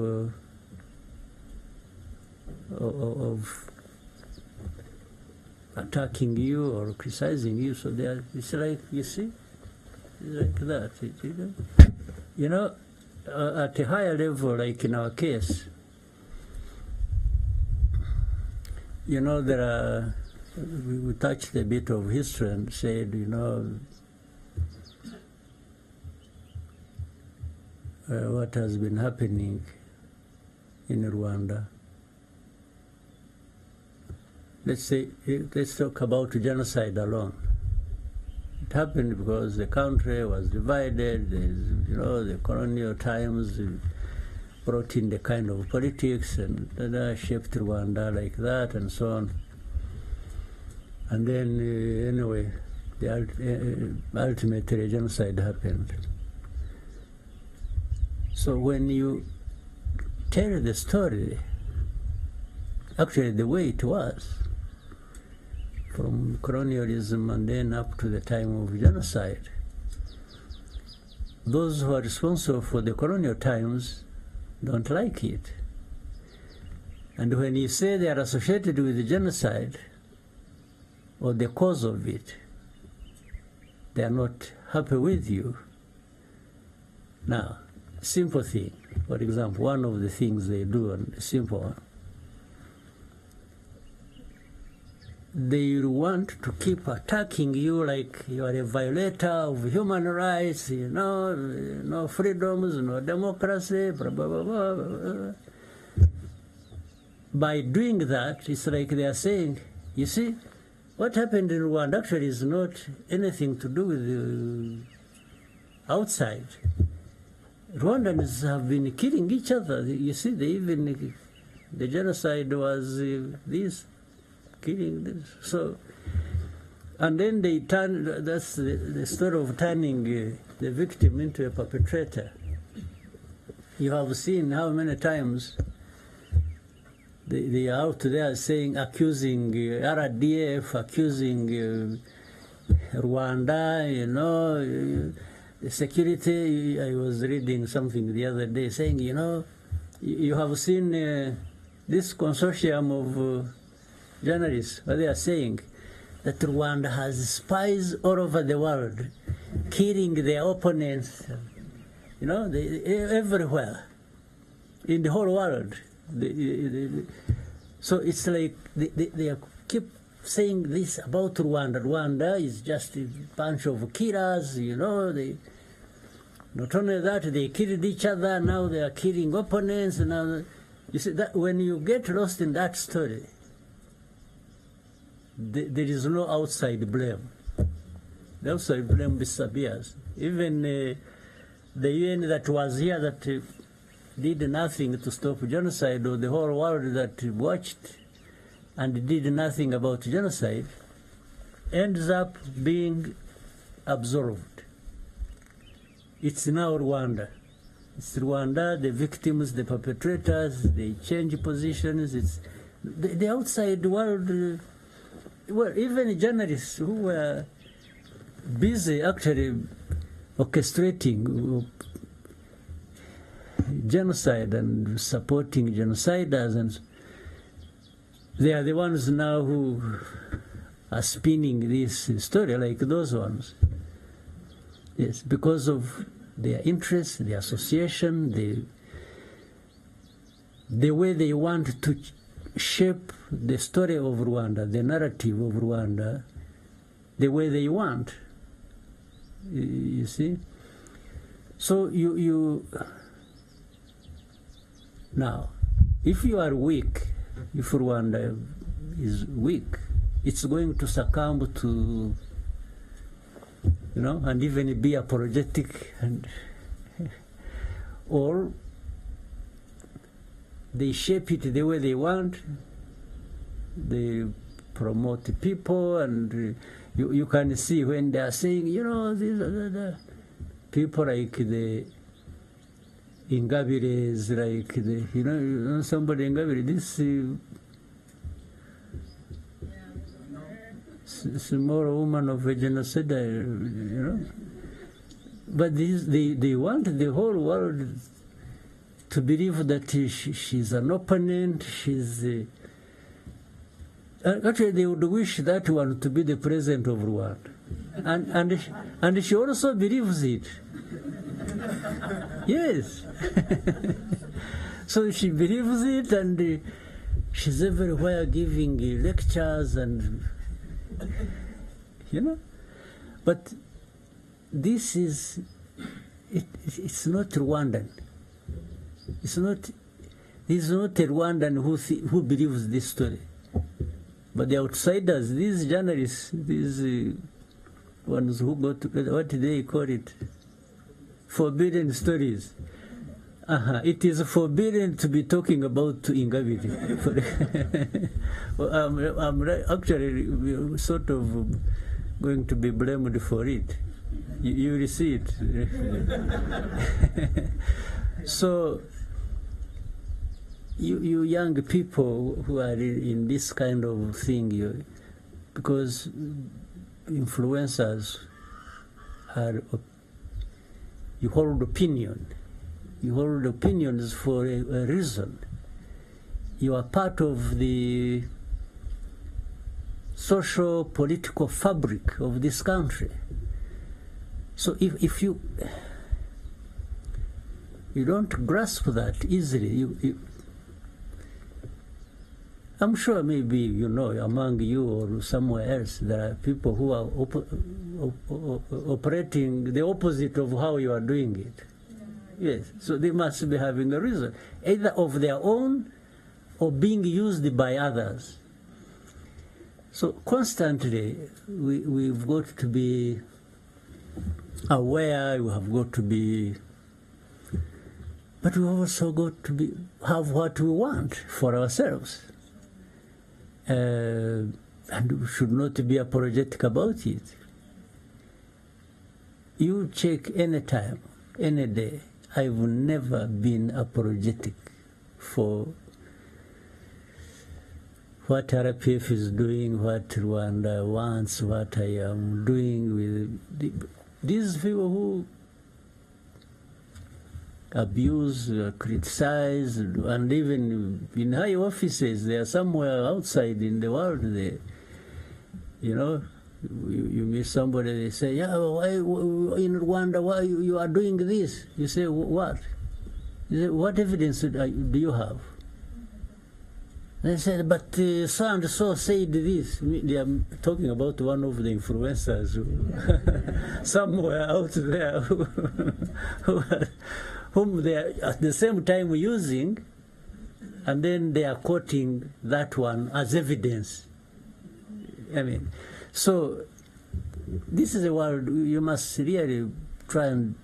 attacking you or criticizing you. So they are, it's like, you see, it's like that. You know, at a higher level, like in our case, you know, there are, we touched a bit of history and said, you know, what has been happening in Rwanda. Let's talk about genocide alone. It happened because the country was divided. You know, the colonial times brought in the kind of politics and shaped Rwanda like that and so on. And then, anyway, ultimately genocide happened. So when you tell the story, actually the way it was, from colonialism and then up to the time of genocide, those who are responsible for the colonial times don't like it. And when you say they are associated with the genocide or the cause of it, they are not happy with you. Now, simple thing, for example, one of the things they do, and a simple one, they want to keep attacking you like you are a violator of human rights, you know, no freedoms, no democracy, blah, blah, blah, blah, blah. By doing that, it's like they are saying, you see, what happened in Rwanda actually is not anything to do with the outside. Rwandans have been killing each other. You see, the genocide was this. Killing this. So, and then they turn, that's the story of turning the victim into a perpetrator. You have seen how many times they are out there saying, accusing RDF, accusing Rwanda, you know, the security. I was reading something the other day saying, you know, you have seen this consortium of journalists, what they are saying, that Rwanda has spies all over the world, killing their opponents, you know, everywhere, in the whole world. So it's like they keep saying this about Rwanda. Rwanda is just a bunch of killers, you know. Not only that, they killed each other, now they are killing opponents. Now, you see, that when you get lost in that story, there is no outside blame. The outside blame disappears. Even the UN that was here that did nothing to stop genocide, or the whole world that watched and did nothing about genocide, ends up being absorbed. It's now Rwanda. It's Rwanda, the victims, the perpetrators, they change positions. It's the outside world. Well, even journalists who were busy actually orchestrating genocide and supporting genociders, and they are the ones now who are spinning this story like those ones. Yes, because of their interest, their association, the way they want to shape the story of Rwanda, the narrative of Rwanda, the way they want. You see? So you now, if you are weak, if Rwanda is weak, it's going to succumb to, you know, and even be apologetic, and or they shape it the way they want. They promote people, and you can see when they are saying, you know, these are the people like the Ingabire is like, you know somebody Ingabire, this small woman of a genocide, you know. But they want the whole world to believe that she's an opponent, she's... actually, they would wish that one to be the president of Rwanda. And she also believes it. Yes. So she believes it, and she's everywhere giving lectures and, you know. But this is, it's not Rwandan. This is not a Rwandan who believes this story. But the outsiders, these journalists, these ones who go to, what do they call it? Forbidden stories. It is forbidden to be talking about Ingabire. I'm actually sort of going to be blamed for it. You will see it. So, you young people who are in this kind of thing, because influencers are, you hold opinion. You hold opinions for a reason. You are part of the social political fabric of this country. So if you don't grasp that easily, I'm sure maybe, you know, among you or somewhere else, there are people who are operating the opposite of how you are doing it. Yes, so they must be having a reason, either of their own or being used by others. So constantly, we've got to be aware, we have got to be, but we also got to have what we want for ourselves. And we should not be apologetic about it. You check any time, any day, I've never been apologetic for what RPF is doing, what Rwanda wants, what I am doing with these people who abuse, criticize, and even in high offices, they are somewhere outside in the world. They, you know, you meet somebody, they say, yeah, why in Rwanda, why you are doing this? You say, what? You say, what evidence do you have? They said, but so-and-so said this. They are talking about one of the influencers somewhere out there whom they are at the same time using, and then they are quoting that one as evidence. I mean, so this is a world you must really try and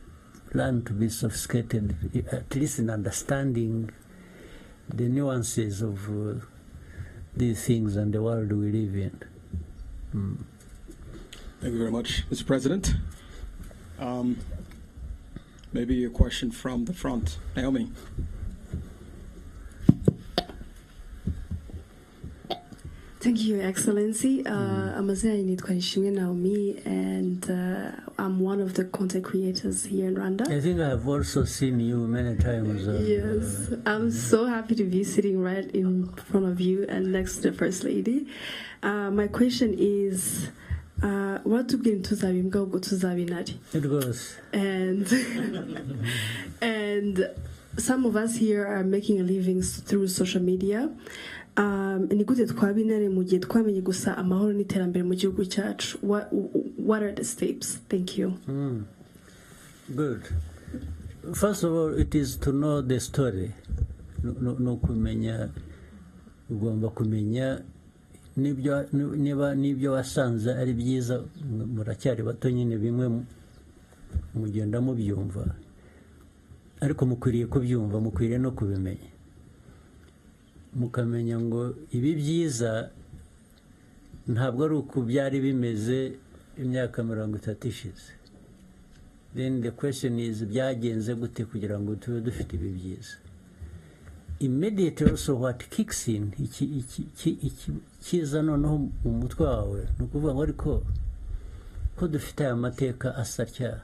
learn to be sophisticated, at least in understanding the nuances of these things and the world we live in. Thank you very much, Mr. President. Maybe a question from the front. Naomi. Thank you, Your Excellency. Amazina nitwa Naomi, and I'm one of the content creators here in Rwanda. I think I have also seen you many times. Yes, I'm so happy to be sitting right in front of you and next to the First Lady. My question is, what took them to Zabinari? It goes. And some of us here are making a living through social media. What are the steps? Thank you. Good. First of all, it is to know the story. No kumenya, ugomba kumenya nibyo wasanze ari byiza, muracyari bato nyine bimwe mugenda mubyumva, ariko mukwiriye kubyumva, mukwiriye no kubimenya, mukamenya ngo ibi byiza ntabwo ari uko byari bimeze imyaka 30 ishize. then the question is byagenze gute kugira ngo tube dufite ibi byiza. Immediately also what kicks in kiza noneho mu mutwe wawe ni ukuvuga ngo ariko ko dufite aya mateka asatya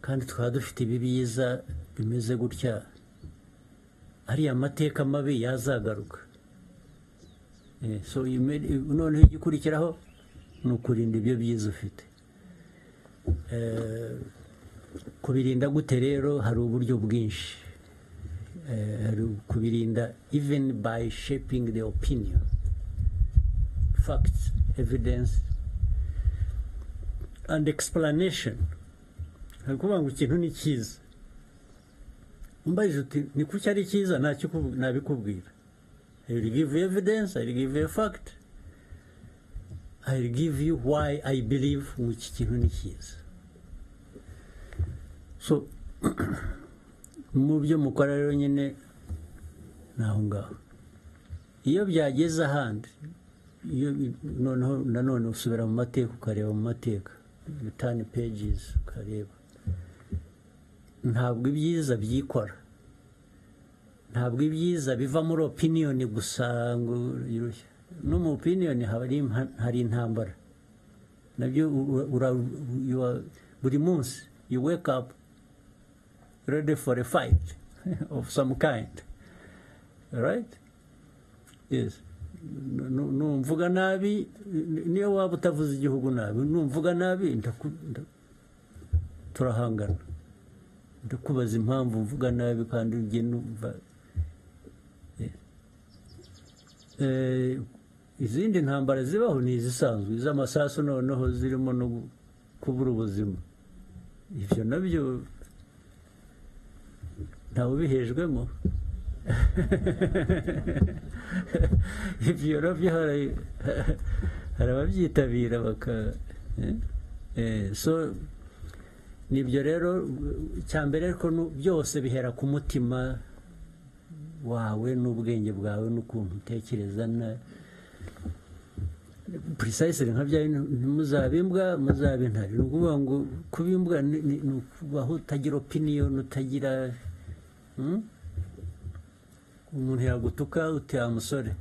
kandi twaba dufite ibi byiza bimeze gutya, ariya mateka mabi yazagaruka. So noneho igikurikiraho ni ukurinda ibyo byiza ufite. Kubirinda gute rero? Hari uburyo bwinshi. Kubirinda even by shaping the opinion, facts, evidence and explanation. Kuvuga ngo ikintu ni cyiza, umbajije uti ni kuki ari cyiza, nabikubwira. I will give you evidence, I will give you a fact, I will give you why I believe ngo iki kintu ni cyiza. So mu byo mukora rero nyine naho ngaho, iyo byageze ahandi, iyo noneho nanone usubira mu mateka ukareba mu mateka, you turn pages ukareba. Ntabwo ibyiza byikora, ntabwo ibyiza biva muri opinion gusa ngo no mu opinion hari intambara nabyo. Buri munsi you wake up ready for a fight of some kind, right? Yes. Numvuga nabi, niyo waba utavuze igihugu nabi, numvuga nabi turahangana. Ndakubaza impamvu mvuga nabi kandi ugiye numva. Izindi ntambara zibaho ni izisanzwe, iz'amasasu noneho zirimo no kubura ubuzima. Ibyo nabyo ntawe ubihejwemo. Ibyo nabyo hari ababyitabira baka. So nibyo rero cyambere ariko byose bihera ku mutima wawe n'ubwenge bwawe n'ukuntu utekereza na precisely nka bya ntimuzabimbwa muzabintari. Ni ukuvuga ngo kubimbwa ni ukubaho utagira opinion, utagira umuntu yagutuka uti amusore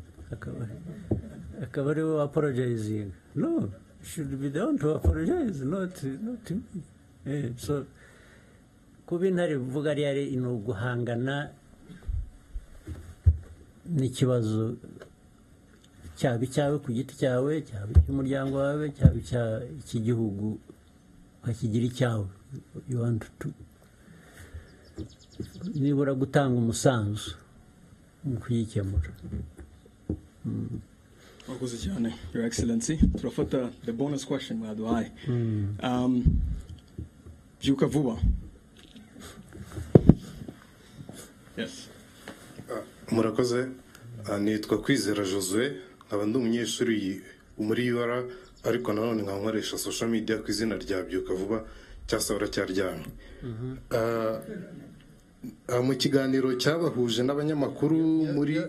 akaba ari we apologizing. No, should be the one to apologize, not to me. So kuba intare bivuga ari no guhangana n'ikibazo cyaba icyawe ku giti cyawe, cyaba icy'umuryango wawe, cyaba icy'igihugu ukakigira icyawe. You want to nibura gutanga umusanzu mu kuyikemura. Wakoze cyane, Your Excellency. Turafata the bonus question mwaduhaye. Byuka vuba. Yes. Murakoze. Nitwa Kwizera Josue, nkaba ndi umunyeshuri muri UR, ariko nanone nkankoresha social media ku izina rya Byuka vuba cyasabura cyaryamye. Mu kiganiro cyabahuje n'abanyamakuru muri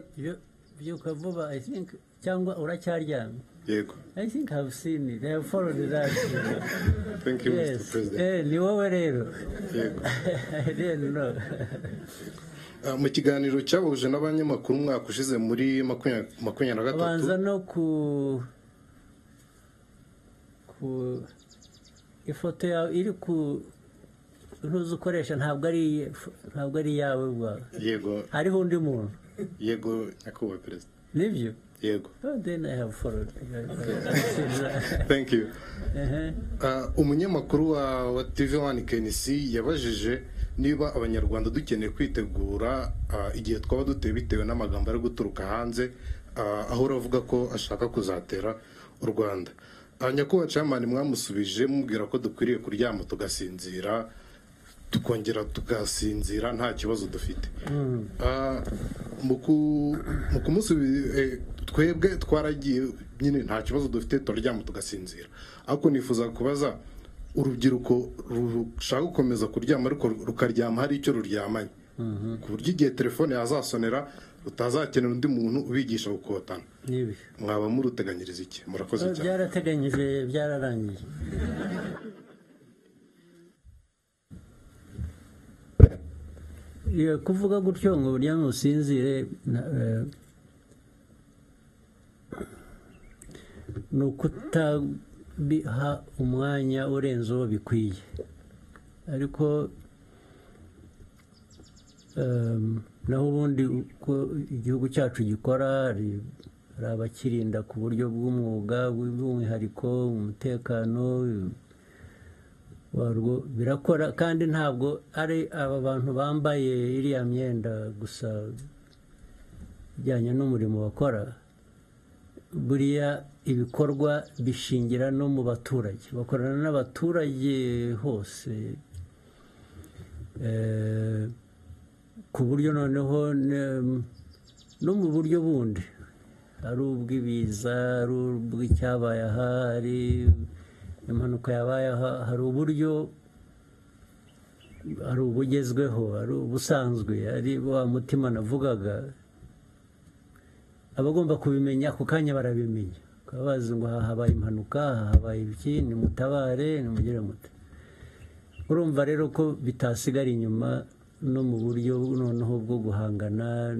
Byuka vuba, I think cyangwa uracyaryamye. Yego. I think I've seen it. I have followed that. Thank you, yes. Mr. President. Ni wowe rero. Yego. I didn't know. Mu kiganiro cyabahuje n'abanyamakuru mwaka ushize muri 2023. Banza no ku ifoto yawe iri ku ntuzi ukoresha, ntabwo ari yawe bwawe. Yego. Hariho undi muntu. Yego, nyakubahwa Perezida. Nibyo? Yego. Oh, then I have followed. Thank you. Umunyamakuru wa TV1 KNC yabajije niba abanyarwanda dukeneye kwitegura igihe twaba duteye bitewe n'amagambo ari guturuka hanze, aho uravuga ko ashaka kuzatera u Rwanda. Nyakubahwa Chairman mwamusubije mubwira ko dukwiriye kuryama tugasinzira, tukongera tugasinzira nta kibazo dufite. Mu kumusubiza twebwe twaragiye nyine nta kibazo dufite, turaryama tugasinzira. Ariko nifuza kubaza urubyiruko rushaka gukomeza kuryama ariko rukaryama hari icyo ruryamanye, ku buryo igihe telefone yazasonera utazakenera undi muntu ubigisha gukotana. Nibi mwaba muruteganyiriza iki? Murakoze cyane. Byarateganyije, byararangiye. kuvuga gutyo ngo uryame usinzire ni ukutabiha umwanya urenze uwo bikwiye, ariko naho ubundi uko igihugu cyacu gikora hari abakirinda ku buryo bw'umwuga bw'umwihariko, umutekano warwo birakora, kandi ntabwo ari aba bantu bambaye iriya myenda gusa ijyanye n'umurimo bakora. Buriya ibikorwa bishingira no mu baturage, bakorana n'abaturage hose, ku buryo noneho no mu buryo bundi, ari ubw'ibiza, ari ubw'icyabaye aha, ari impanuka yabaye aha, hari uburyo, hari ubugezweho, hari ubusanzwe, ari wa mutima navugaga, abagomba kubimenya ako kanya barabimenya, bakaba bazi ngo aha habaye impanuka, aha habaye iki, nimutabare, nimugire mute. Urumva rero ko bitasigara inyuma no mu buryo noneho bwo guhangana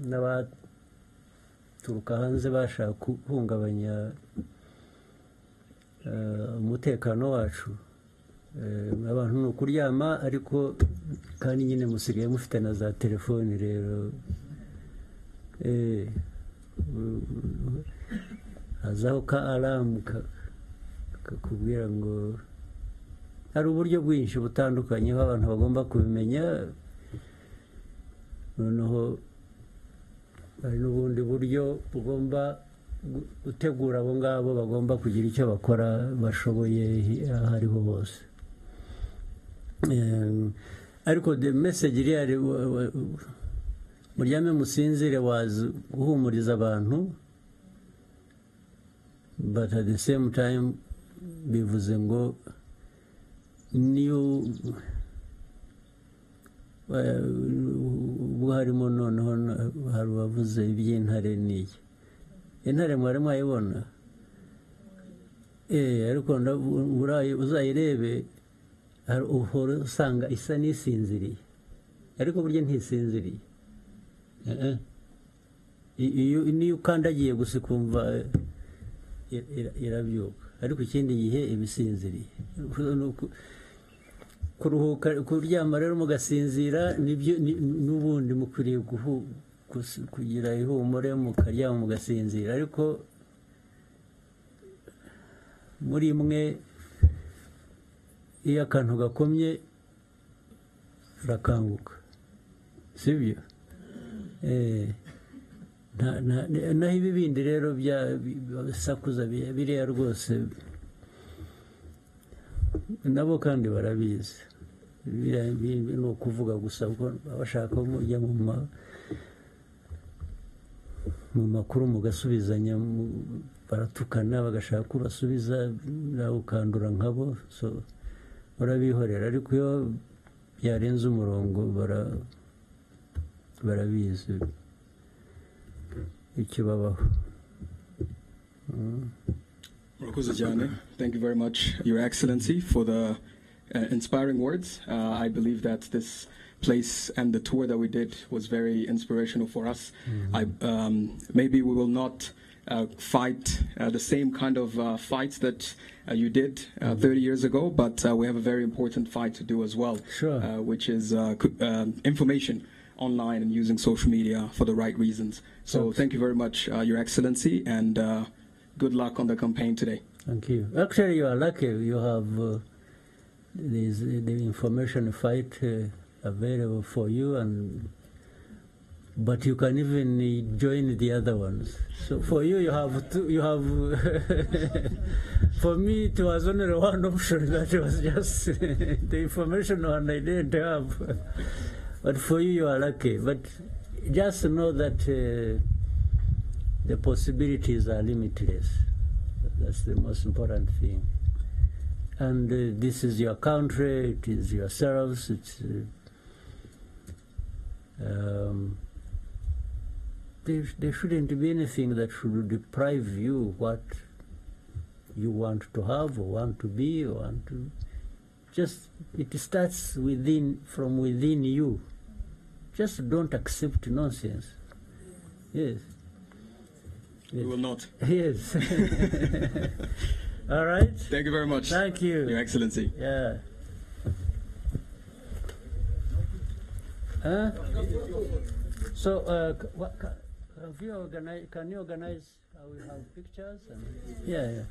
n'abaturuka hanze bashaka guhungabanya umutekano wacu. Abantu ni ukuryama, ariko kandi nyine musigaye mufite na za telefoni rero, hazaho ka alamu kakubwira ngo hari uburyo bwinshi butandukanye aho abantu bagomba kubimenya. Noneho hari n'ubundi buryo bugomba gutegura abo ngabo bagomba kugira icyo bakora bashoboye aho ariho hose. Ariko the message iri muryame musinzire wazi guhumuriza abantu, but at the same time bivuze ngo niyo ubwo harimo noneho hari uwavuze iby'intare n'iki. Intare mwari mwayibona? Ariko uzayirebe uhora usanga isa n'isinziriye, ariko burya ntisinziriye. Niyo ukandagiye gusa ukumva irabyuka, ariko ikindi gihe ibisinziriye. Kuruhuka, kuryama rero mugasinzira, nibyo n'ubundi mukwiriye kugira ihumure, mukaryama mugasinzira, ariko muri mwe iyo akantu gakomye urakanguka, sibyo? Naho ibi bindi rero bisakuza biriya rwose nabo kandi barabizi, ni ukuvuga gusa ko abashaka mujya mu makuru mugasubizanya, baratukana bagashaka kubasubiza, nawe ukandura nkabo, so barabihorera. Ariko iyo byarenze umurongo barabizi ikibabaho. Thank you very much, Your Excellency, for the inspiring words. I believe that this place and the tour that we did was very inspirational for us. Maybe we will not fight the same kind of fights that you did 30 years ago, but we have a very important fight to do as well, which is information online and using social media for the right reasons. So thank you very much, Your Excellency, and good luck on the campaign today. Thank you. Actually, you are lucky. You have the information fight available for you, but you can even join the other ones. So for you, you have for me, it was only one option, that was just the information one I didn't have. But for you, you are lucky. But just know that the possibilities are limitless. That's the most important thing. And this is your country, it is yourselves, it's there shouldn't be anything that should deprive you what you want to have or want to be or want to. Just, it starts from within you. Just don't accept nonsense. Yes. We will not. Yes. All right. Thank you very much. Thank you. Your Excellency. Yeah. So, can you organize? I will have pictures and yeah.